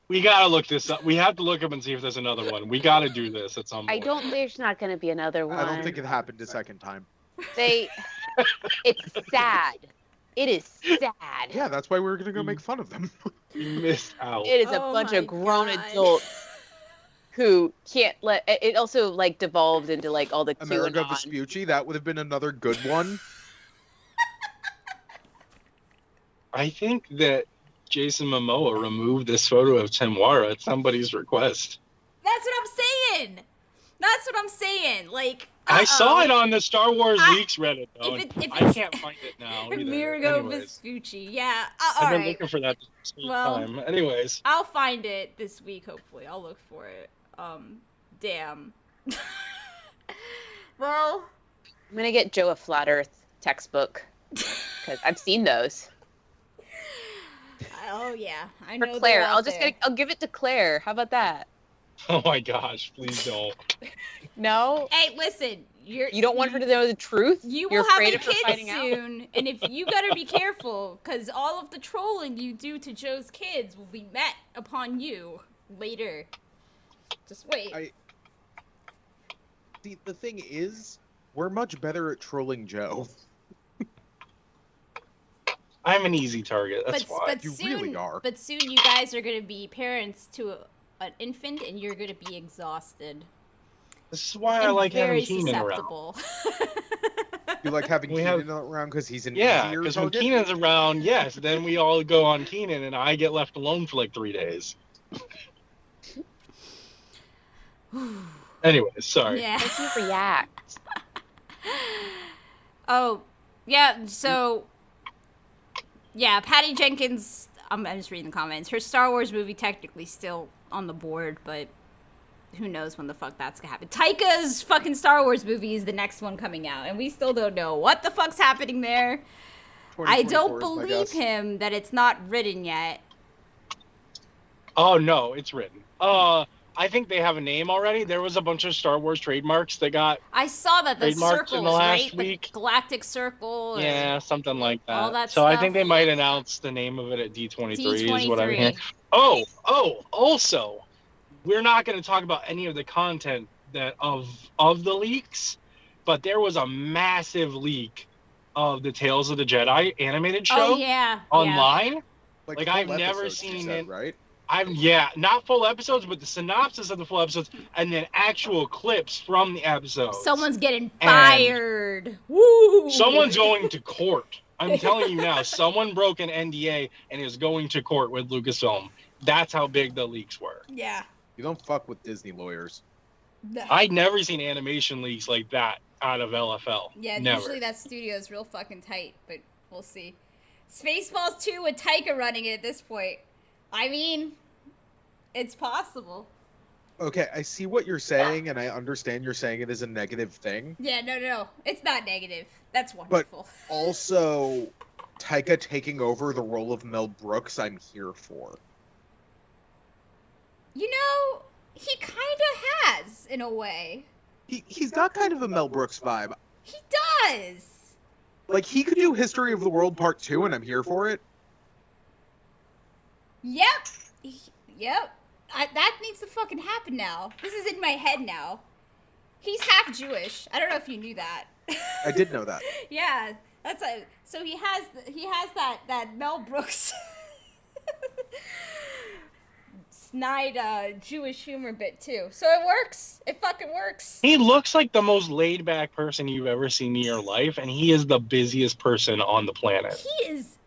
We gotta look this up. We have to look up and see if there's another one. We gotta do this at some point. There's not going to be another one. I don't think it happened a second time. It's sad. It is sad. Yeah, that's why we were going to go make fun of them. You missed out. It is a Oh bunch my of grown God. adults who can't let it. Also, like devolved into like all the America QAnon. Vespucci, that would have been another good one. I think that Jason Momoa removed this photo of Temwara at somebody's request. That's what I'm saying. That's what I'm saying. Like, I saw it on the Star Wars I- Leaks Reddit, though. if and it- if I it's- can't find it now. Either. Mirgo Anyways, Vespucci. Yeah. I've All been right. looking for that this whole Well- time. Anyways, I'll find it this week. Hopefully, I'll look for it. Damn. Well. I'm gonna get Joe a flat Earth textbook because I've seen those. Oh yeah, I For know. Claire, they're out there. I'll give it to Claire. How about that? oh my gosh, please don't. No, Hey, listen. you don't want her to know the truth. You You're will have afraid a of her kid finding out. soon, and if you gotta be careful, because all of the trolling you do to Joe's kids will be met upon you later. Just wait. See, the thing is, we're much better at trolling Joe. I'm an easy target. That's why. But You soon, really are. But soon, you guys are gonna be parents to an infant, and you're gonna be exhausted. This is why I and like very having Keenan around. susceptible. You like having We Keenan around because he's an Yeah, easier because when target? Keenan's around, yes, then we all go on Keenan, and I get left alone for like 3 days. Anyways, sorry. Yeah. Make you react. Oh, yeah. So, yeah, Patty Jenkins. I'm just reading the comments. Her Star Wars movie technically still on the board, but who knows when the fuck that's gonna happen. Taika's fucking Star Wars movie is the next one coming out, and we still don't know what the fuck's happening there. I 2024 don't is my believe guess. him that it's not written yet. Oh no, it's written. I think they have a name already. There was a bunch of Star Wars trademarks that got I saw that the Trademarked circles, in the last right? week. The Galactic Circle. or- yeah, something like that. all that so I stuff. think they might announce the name of it at D23 is what I'm hearing. D23. Also, we're not going to talk about any of the content that of the leaks, but there was a massive leak of the Tales of the Jedi animated show Oh yeah. online. Like, full I've never episodes, you seen said, it. right? Not full episodes, but the synopsis of the full episodes, and then actual clips from the episodes. Someone's getting fired. Woo! Someone's going to court. I'm telling you now, someone broke an NDA and is going to court with Lucasfilm. That's how big the leaks were. Yeah. You don't fuck with Disney lawyers. I'd never seen animation leaks like that out of LFL. Yeah, never. usually that studio's real fucking tight, but we'll see. Spaceballs 2 with Taika running it at this point. I mean, it's possible. Okay, I see what you're saying, and I understand you're saying it is a negative thing. Yeah, no. It's not negative. That's wonderful. Also, Taika taking over the role of Mel Brooks, I'm here for. You know, he kind of has, in a way. He's got kind of a Mel Brooks vibe. He does. Like, he could do History of the World Part 2, and I'm here for it. Yep. Yep. That needs to fucking happen now. This is in my head now. He's half Jewish. I don't know if you knew that. I did know that. Yeah, so he has that Mel Brooks snide Jewish humor bit too. So it works. It fucking works. He looks like the most laid back person you've ever seen in your life, and he is the busiest person on the planet. He is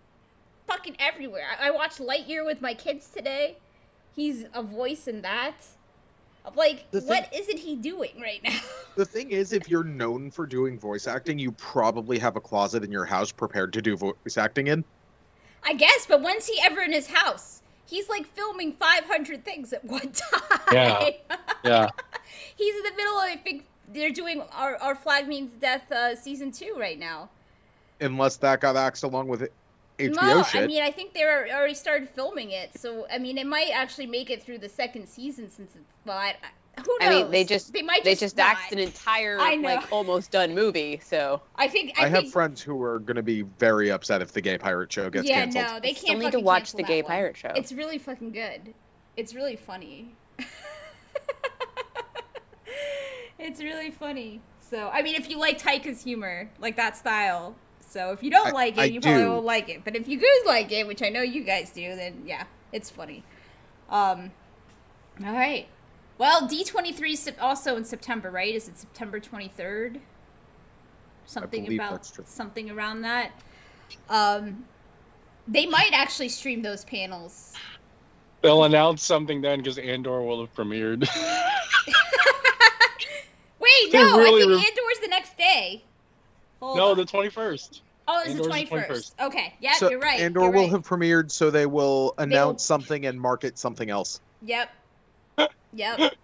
fucking everywhere. I watched Lightyear with my kids today. He's a voice in that. I'm like, what isn't he doing right now? The thing is, if you're known for doing voice acting, you probably have a closet in your house prepared to do voice acting in. I guess, but when's he ever in his house? He's like filming 500 things at one time. Yeah. Yeah. He's in the middle of, I think they're doing Our Flag Means Death season 2 right now. Unless that got axed along with HBO No, shit. I mean, I think they're already started filming it. So, I mean, it might actually make it through the second season since it's, well, who knows? I mean, they just not. axed an entire like almost done movie. So I think I have friends who are going to be very upset if the Gay Pirate Show gets canceled. Yeah, no, they still can't need to fucking watch cancel the that Gay one. Pirate Show. It's really fucking good. It's really funny. It's really funny. So, I mean, if you like Taika's humor, like that style. So, if you don't like it, you probably won't like it. But if you guys like it, which I know you guys do, then yeah, it's funny. All right. Well, D23 is also in September, right? Is it September 23rd? Something around that. They might actually stream those panels. They'll announce something then because Andor will have premiered. Wait, no, I think Andor's the next day. No, the 21st. Oh, it's the 21st. Okay, yeah, so you're right. Andor will have premiered, so they will announce something and market something else. Yep. Yep.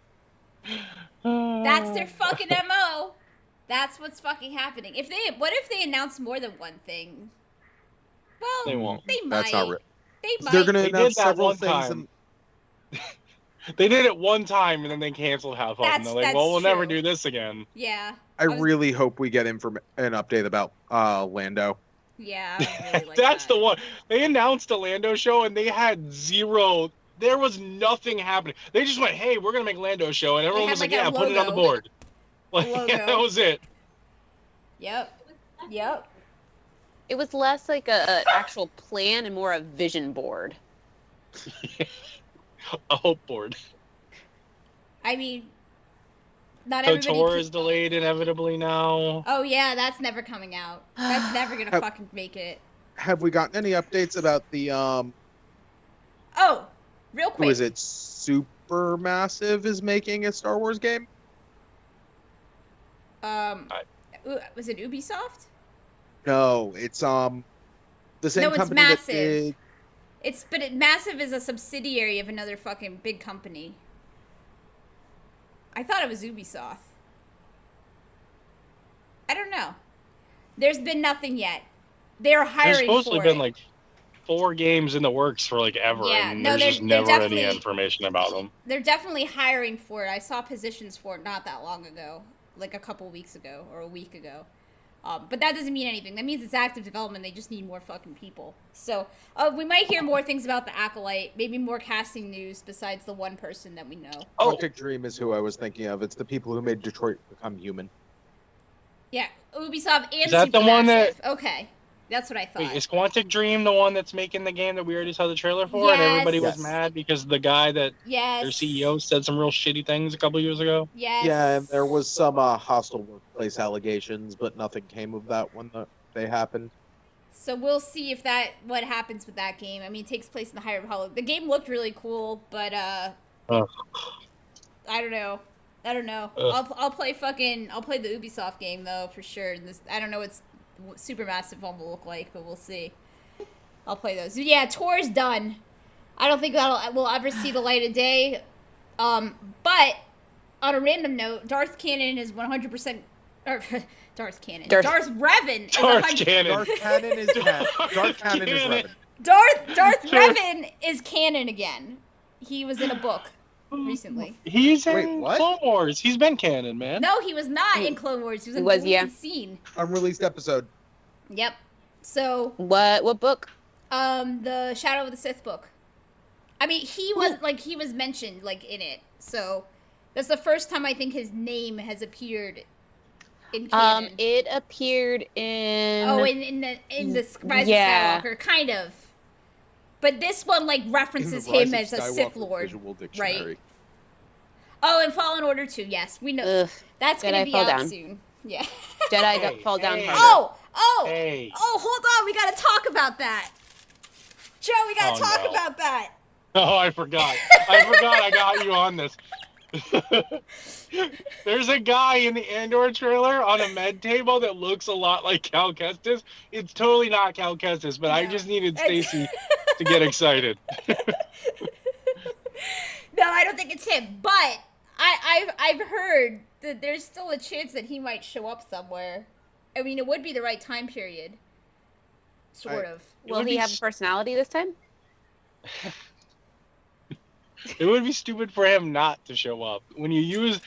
That's their fucking MO. That's what's fucking happening. What if they announce more than one thing? Well, they won't. They might. That's not real. They might. They're going to announce several things. And... They did it one time and then they canceled half of them. They're like, well, we'll never do this again. Yeah. I really hope we get an update about Lando. Yeah, I really like That's the one. They announced a Lando show and they had zero. There was nothing happening. They just went, hey, we're going to make Lando show. And everyone was like, yeah, put it on the board. Like, yeah, that was it. Yep. Yep. It was less like a actual plan and more a vision board. A hope board. I mean, not everybody. KOTOR is delayed inevitably now. Oh yeah, that's never coming out. That's never gonna fucking make it. Have we gotten any updates about the Oh, real quick. Who is it? Supermassive is making a Star Wars game. Was it Ubisoft? No, it's the same company Massive. that did. Massive is a subsidiary of another fucking big company. I thought it was Ubisoft. I don't know. There's been nothing yet. They're hiring for it. There's supposedly been like 4 games in the works for like ever, and there's just never any information about them. They're definitely hiring for it. I saw positions for it not that long ago, like a couple weeks ago or a week ago. But that doesn't mean anything. That means it's active development. They just need more fucking people. So we might hear more things about the Acolyte. Maybe more casting news besides the one person that we know. Quantic Dream is who I was thinking of. It's the people who made Detroit Become Human. Yeah, Ubisoft and Is that the one that... Okay, that's what I thought. Wait, is Quantic Dream the one that's making the game that we already saw the trailer for? Yes. And everybody was mad because the guy that their CEO said some real shitty things a couple years ago? Yes. Yeah, and there was some hostile workplace allegations, but nothing came of that when they happened. So we'll see if what happens with that game. I mean, it takes place in the High Republic. The game looked really cool, but I don't know. I'll play the Ubisoft game though for sure. I don't know what Supermassive one will look like, but we'll see. I'll play those. Yeah, tour's done. I don't think we'll ever see the light of day. But on a random note, Darth Cannon is 100%. Or Darth Cannon. Darth Revan is 100%. Darth Cannon is Revan. Darth Revan is canon again. He was in a book recently. He's in Clone Wars. He's been canon, man. No, he was not in Clone Wars. He was in the scene. Unreleased episode. Yep. So what book? The Shadow of the Sith book. I mean, he was mentioned in it. So That's the first time I think his name has appeared in canon. It appeared in. Oh, in the Rise Yeah. of Skywalker, kind of. But this one like In references the Rise him of as a Skywalker Sith Lord, Visual Dictionary. right? Oh, and Fallen Order 2, yes, we know Ugh, that's gonna Jedi be fall out down. soon. Yeah. Jedi Hey, fall down hey. harder. Hey. Hold on, we gotta talk about that. Joe, we gotta talk no. about that. Oh, I forgot. I got you on this. There's a guy in the Andor trailer on a med table that looks a lot like Cal Kestis. It's totally not Cal Kestis, but I No. just needed Stacy to get excited. No, I don't think it's him, but I've heard that there's still a chance that he might show up somewhere. I mean, it would be the right time period. Sort of. Will he have a personality this time? It would be stupid for him not to show up. When you use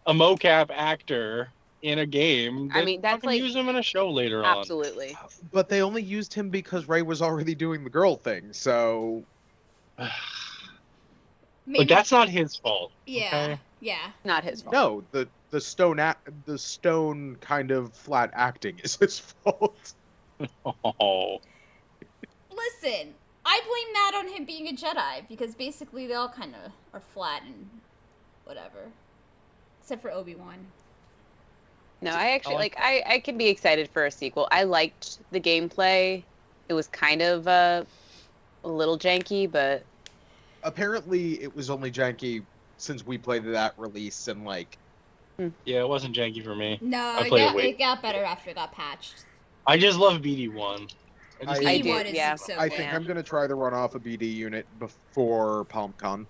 a mocap actor in a game, I mean, that's fucking like- use him in a show later on. Absolutely. But they only used him because Ray was already doing the girl thing, so Maybe, But that's not his fault. yeah, okay? yeah. Not his fault. no, the stone kind of flat acting is his fault. Oh. Listen, I blame that on him being a Jedi because basically they all kind of are flat and whatever, except for Obi-Wan. No, I actually like- I can be excited for a sequel. I liked the gameplay. It was kind of a little janky, but Apparently, it was only janky since we played that release and like Yeah, it wasn't janky for me. No, I played it way- it got better after it got patched. I just love BD1. I I do, BD1 is yeah. so I good. think I'm gonna try to run off a BD unit before PalmCon.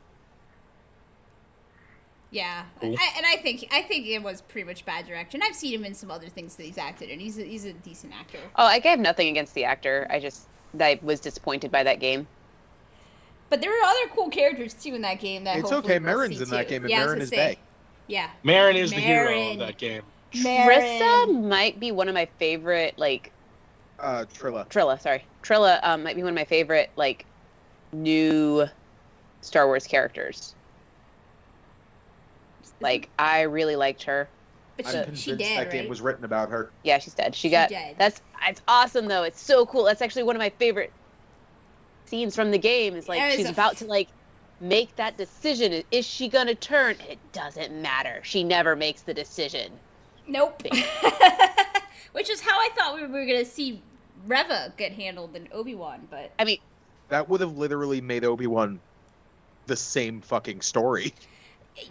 Yeah, Cool. I think it was pretty much bad direction. I've seen him in some other things that he's acted in. He's a decent actor. oh, I have nothing against the actor. I was disappointed by that game. But there are other cool characters too in that game. That It's hopefully okay, we'll Marin's see, in that too. game, and Yeah, I was Marin gonna is say. bae. Yeah, Marin is the hero Marin. of that game. Trissa might be one of my favorite, like, Trilla. Trilla might be one of my favorite, like, new Star Wars characters. Like, I really liked her. but I'm she convinced dead, that right? game was written about her. Yeah, she's dead. She It's awesome though. It's so cool. That's actually one of my favorite scenes from the game. Is like That is she's a about to like make that decision. Is she gonna turn? It doesn't matter. She never makes the decision. Nope. Which is how I thought we were gonna see Reva get handled in Obi-Wan, but I mean, That would have literally made Obi-Wan the same fucking story.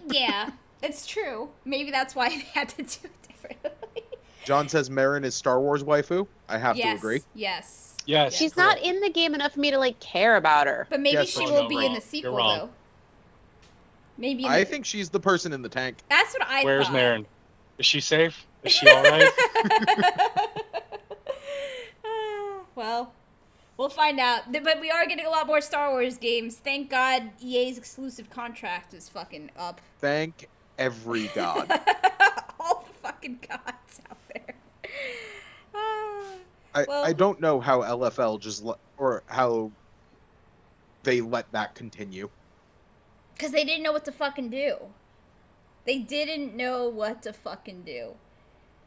yeah, it's true. Maybe that's why they had to do it differently. John says Marin is Star Wars waifu. I have to agree. Yes. Yes. she's not in the game enough for me to like care about her. But maybe Yes, she oh, will no, be wrong. in the You're sequel, wrong. though. Maybe. In I the... think she's the person in the tank. that's what I Where's thought. Marin? Is she safe? Is she all right? Well, we'll find out. But we are getting a lot more Star Wars games. Thank God EA's exclusive contract is fucking up. Thank every god. All the fucking gods out there. Well- I don't know how LFL or how they let that continue. Because they didn't know what to fucking do. They didn't know what to fucking do.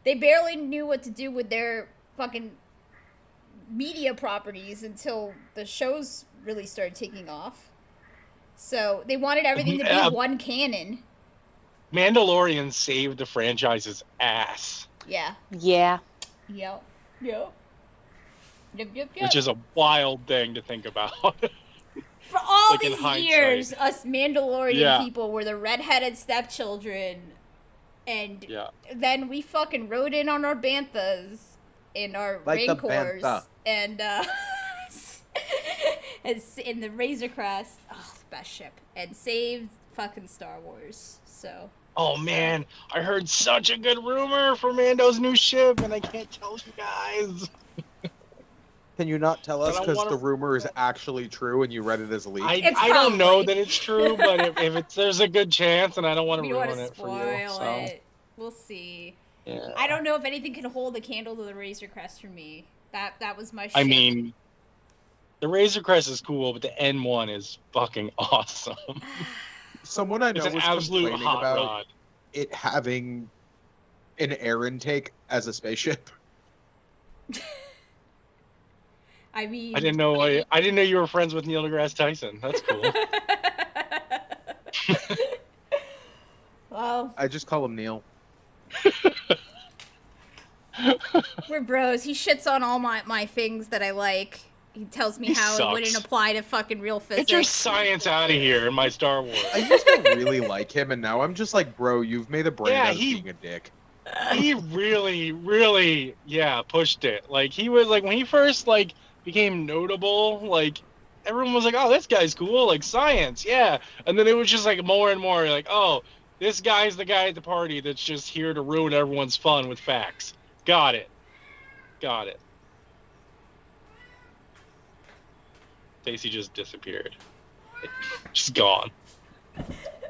They barely knew what to do with their fucking media properties until the shows really started taking off. So they wanted everything to Yeah. be one canon. Mandalorian saved the franchise's ass, Yeah. Yeah. Yep. Yep. Yep, yep, yep. which is a wild thing to think about. For all like in these hindsight. years, us Mandalorian Yeah. people were the redheaded stepchildren. And Yeah. then we fucking rode in on our banthas and our Like the rancors bantha. and in the Razor Crest, oh, the best ship, and saved fucking Star Wars. So Oh man, I heard such a good rumor for Mando's new ship, and I can't tell you guys. Can you not tell us I don't because wanna- the rumor is actually true and you read it as a leak? It's I don't know probably- that it's true, but if it's there's a good chance, and I don't want we to don't want ruin to it for spoil you. So it. We'll see. yeah. I don't know if anything can hold a candle to the Razor Crest for me. That was my ship. I mean, the Razor Crest is cool, but the N1 is fucking awesome. Someone I know It's an was absolute complaining hot about rod. it having an air intake as a spaceship. I mean, I didn't know you were friends with Neil deGrasse Tyson. That's cool. Well, I just call him Neil. we're bros. He shits on all my things that I like. He tells me He how it wouldn't sucks. apply to fucking real physics. Get your science out of here in my Star Wars. I used to really like him, and now I'm just like, bro, you've made a brand Yeah, out of being a dick. He really, really, pushed it. Like, he was, like, when he first, like, became notable, like, everyone was like, oh, this guy's cool, like, science, yeah. And then it was just, like, more and more, like, oh, this guy's the guy at the party that's just here to ruin everyone's fun with facts. Got it. Stacy just disappeared. Just gone.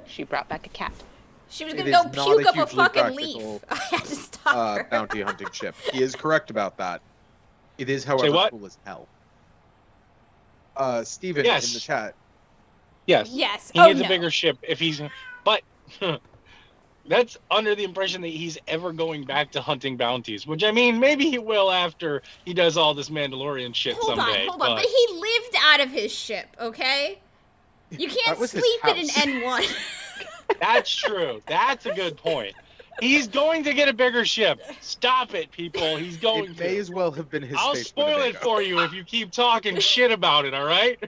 She brought back a cat. She was It gonna is go not puke a up a hugely fucking leaf. practical, I had to stop her. Bounty hunting ship. He is correct about that. It is, however, what? cool as hell. Steven Yes. in the chat. Yes. Yes. He Oh, needs no. a bigger ship if he's... But... That's under the impression that he's ever going back to hunting bounties, which, I mean, maybe he will after he does all this Mandalorian shit Hold someday. on. But he lived out of his ship, okay? You can't That was his sleep in an house. N1. That's true. That's a good point. He's going to get a bigger ship. Stop it, people. He's going It may to. as well have been his I'll Space spoil it Winnebago. for you if you keep talking shit about it, all right?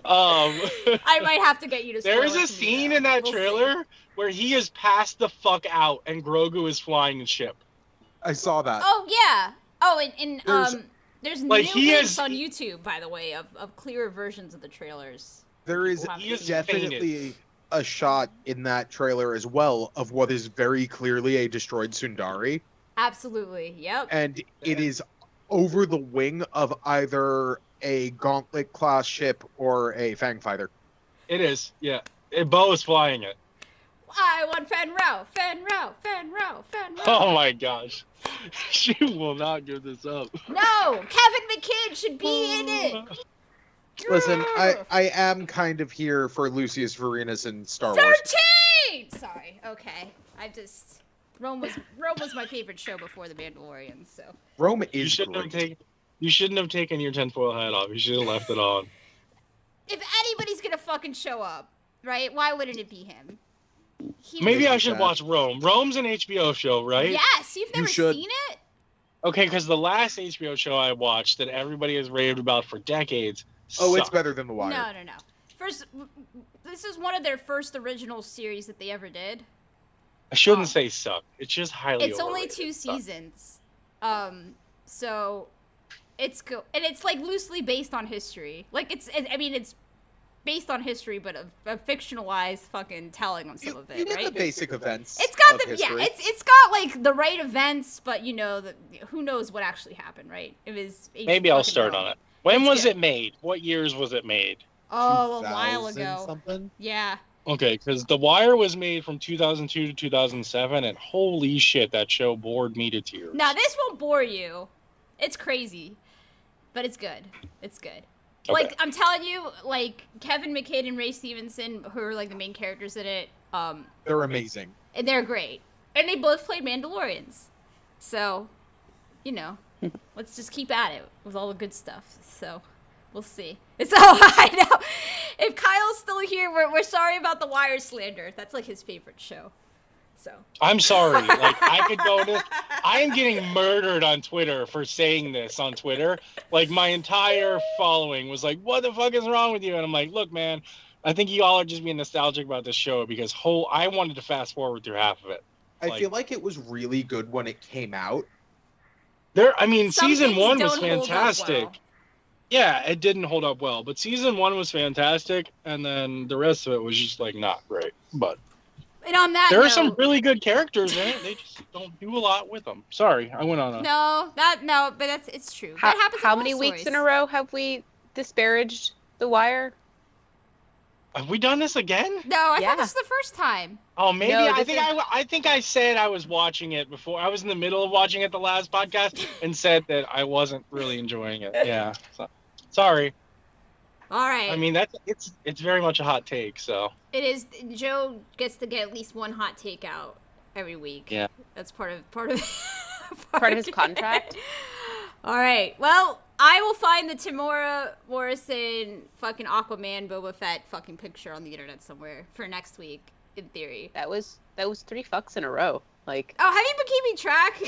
I might have to get you to spoil There's it a to me, scene though. in that We'll see. trailer where he is passed the fuck out and Grogu is flying the ship. I saw that. Oh, yeah. Oh, and there's Like, new he links is- on YouTube, by the way, of clearer versions of the trailers. There is Wow. He is definitely a shot in that trailer as well of what is very clearly a destroyed Sundari, Absolutely. Yep. and it is over the wing of either a Gauntlet class ship or a Fang fighter. It is, yeah. Bo is flying it. I want Fen Rao, Fen Rao, Fen Rao, Fen Rao. Oh my gosh. She will not give this up. No, Kevin McKidd should be in it. Listen, I am kind of here for Lucius Varinus in Star Wars. 13. Sorry. Okay. Rome was my favorite show before The Mandalorian. So Rome You is shouldn't great. have taken your tinfoil hat off. You should have left it on. if anybody's gonna fucking show up, right? Why wouldn't it be him? He Maybe was- I should watch Rome. Rome's an HBO show, right? Yes, you've never should. seen it. Okay, because the last HBO show I watched that everybody has raved about for decades. Oh, it's sucked. better than The Wire. No. First, this is one of their first original series that they ever did. I shouldn't say suck. It's just highly. It's only overrated. 2 Suck. seasons. So it's and it's like loosely based on history. Like it's based on history, but a fictionalized fucking telling on some of it, You get right? the basic events. It's got of the yeah, history. it's got like the right events, but you know who knows what actually happened, right? It was Maybe I'll start on it. When It's was good. it made? What years was it made? Oh, a while 2000 ago. Something. Yeah. Okay, because The Wire was made from 2002 to 2007, and holy shit, that show bored me to tears. Now this won't bore you. It's crazy, but it's good. It's good. Okay. Like I'm telling you, like Kevin McKidd and Ray Stevenson, who are like the main characters in it, They're amazing. and they're great, and they both played Mandalorians. So, you know, let's just keep at it with all the good stuff. So, we'll see. So I know if Kyle's still here, we're sorry about the Wire slander. That's like his favorite show. So I'm sorry. Like, I could go to. I am getting murdered on Twitter for saying this on Twitter. Like, my entire following was like, "What the fuck is wrong with you?" And I'm like, "Look, man, I think you all are just being nostalgic about this show because I wanted to fast forward through half of it." I feel like it was really good when it came out. I mean, Some season things 1 was don't hold up fantastic. well. Yeah, it didn't hold up well, but season 1 was fantastic, and then the rest of it was just like not great. But And on that there are note, some really good characters in it. They just don't do a lot with them. Sorry, I went on a. but it's true. That happens. How in many most weeks stories. in a row have we disparaged The Wire? Have we done this again? No, I Yeah. thought this was the first time. Oh, maybe No, I this think I think I said I was watching it before. I was in the middle of watching it the last podcast and said that I wasn't really enjoying it. Yeah, sorry. All right. I mean, it's very much a hot take. So It is. Joe gets to get at least one hot take out every week. Yeah. That's part of Part of his contract. All right. Well, I will find the Tamora Morrison fucking Aquaman Boba Fett fucking picture on the internet somewhere for next week, in theory. That was 3 fucks in a row. Like, Oh, have you been keeping track?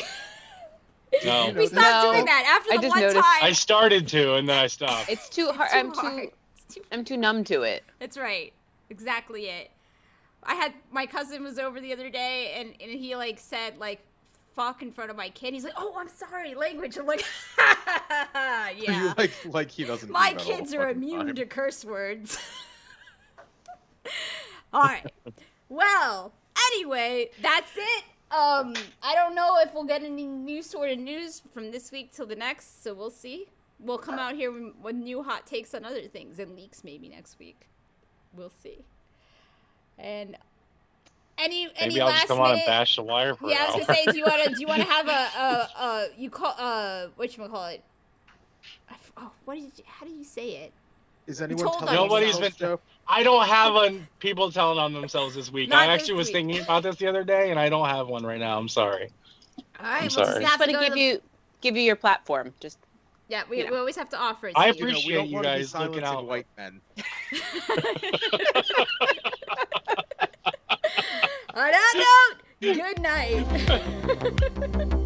no, We stopped No. doing that after I the just one noticed. time. I started to, and then I stopped. it's too hard. It's I'm too numb to it. That's right. Exactly it. I had my cousin was over the other day and he like said like fuck in front of my kid. He's like, "Oh, I'm sorry, language." I'm like, yeah. like he doesn't. My do that all kids the are fucking immune time. to curse words. All right. Well, anyway, that's it. I don't know if we'll get any new sort of news from this week till the next, so we'll see. We'll come out here with new hot takes on other things and leaks maybe next week. We'll see. And any Maybe I'll last just come on minute? and bash the wire for Yeah, I was an gonna hour. say, do you want to have whatchamacallit? How do you say it? Is anyone told telling on Nobody's themselves, been- Joe? I don't have people telling on themselves this week. Not I this actually was week. thinking about this the other day, and I don't have one right now. I'm sorry. All right, I'm we'll sorry. just have But to to go to give you your platform. Just yeah, we you know. always have to offer it. I to you. appreciate we don't you want to be guys looking silencing out. white men. On that note, good night.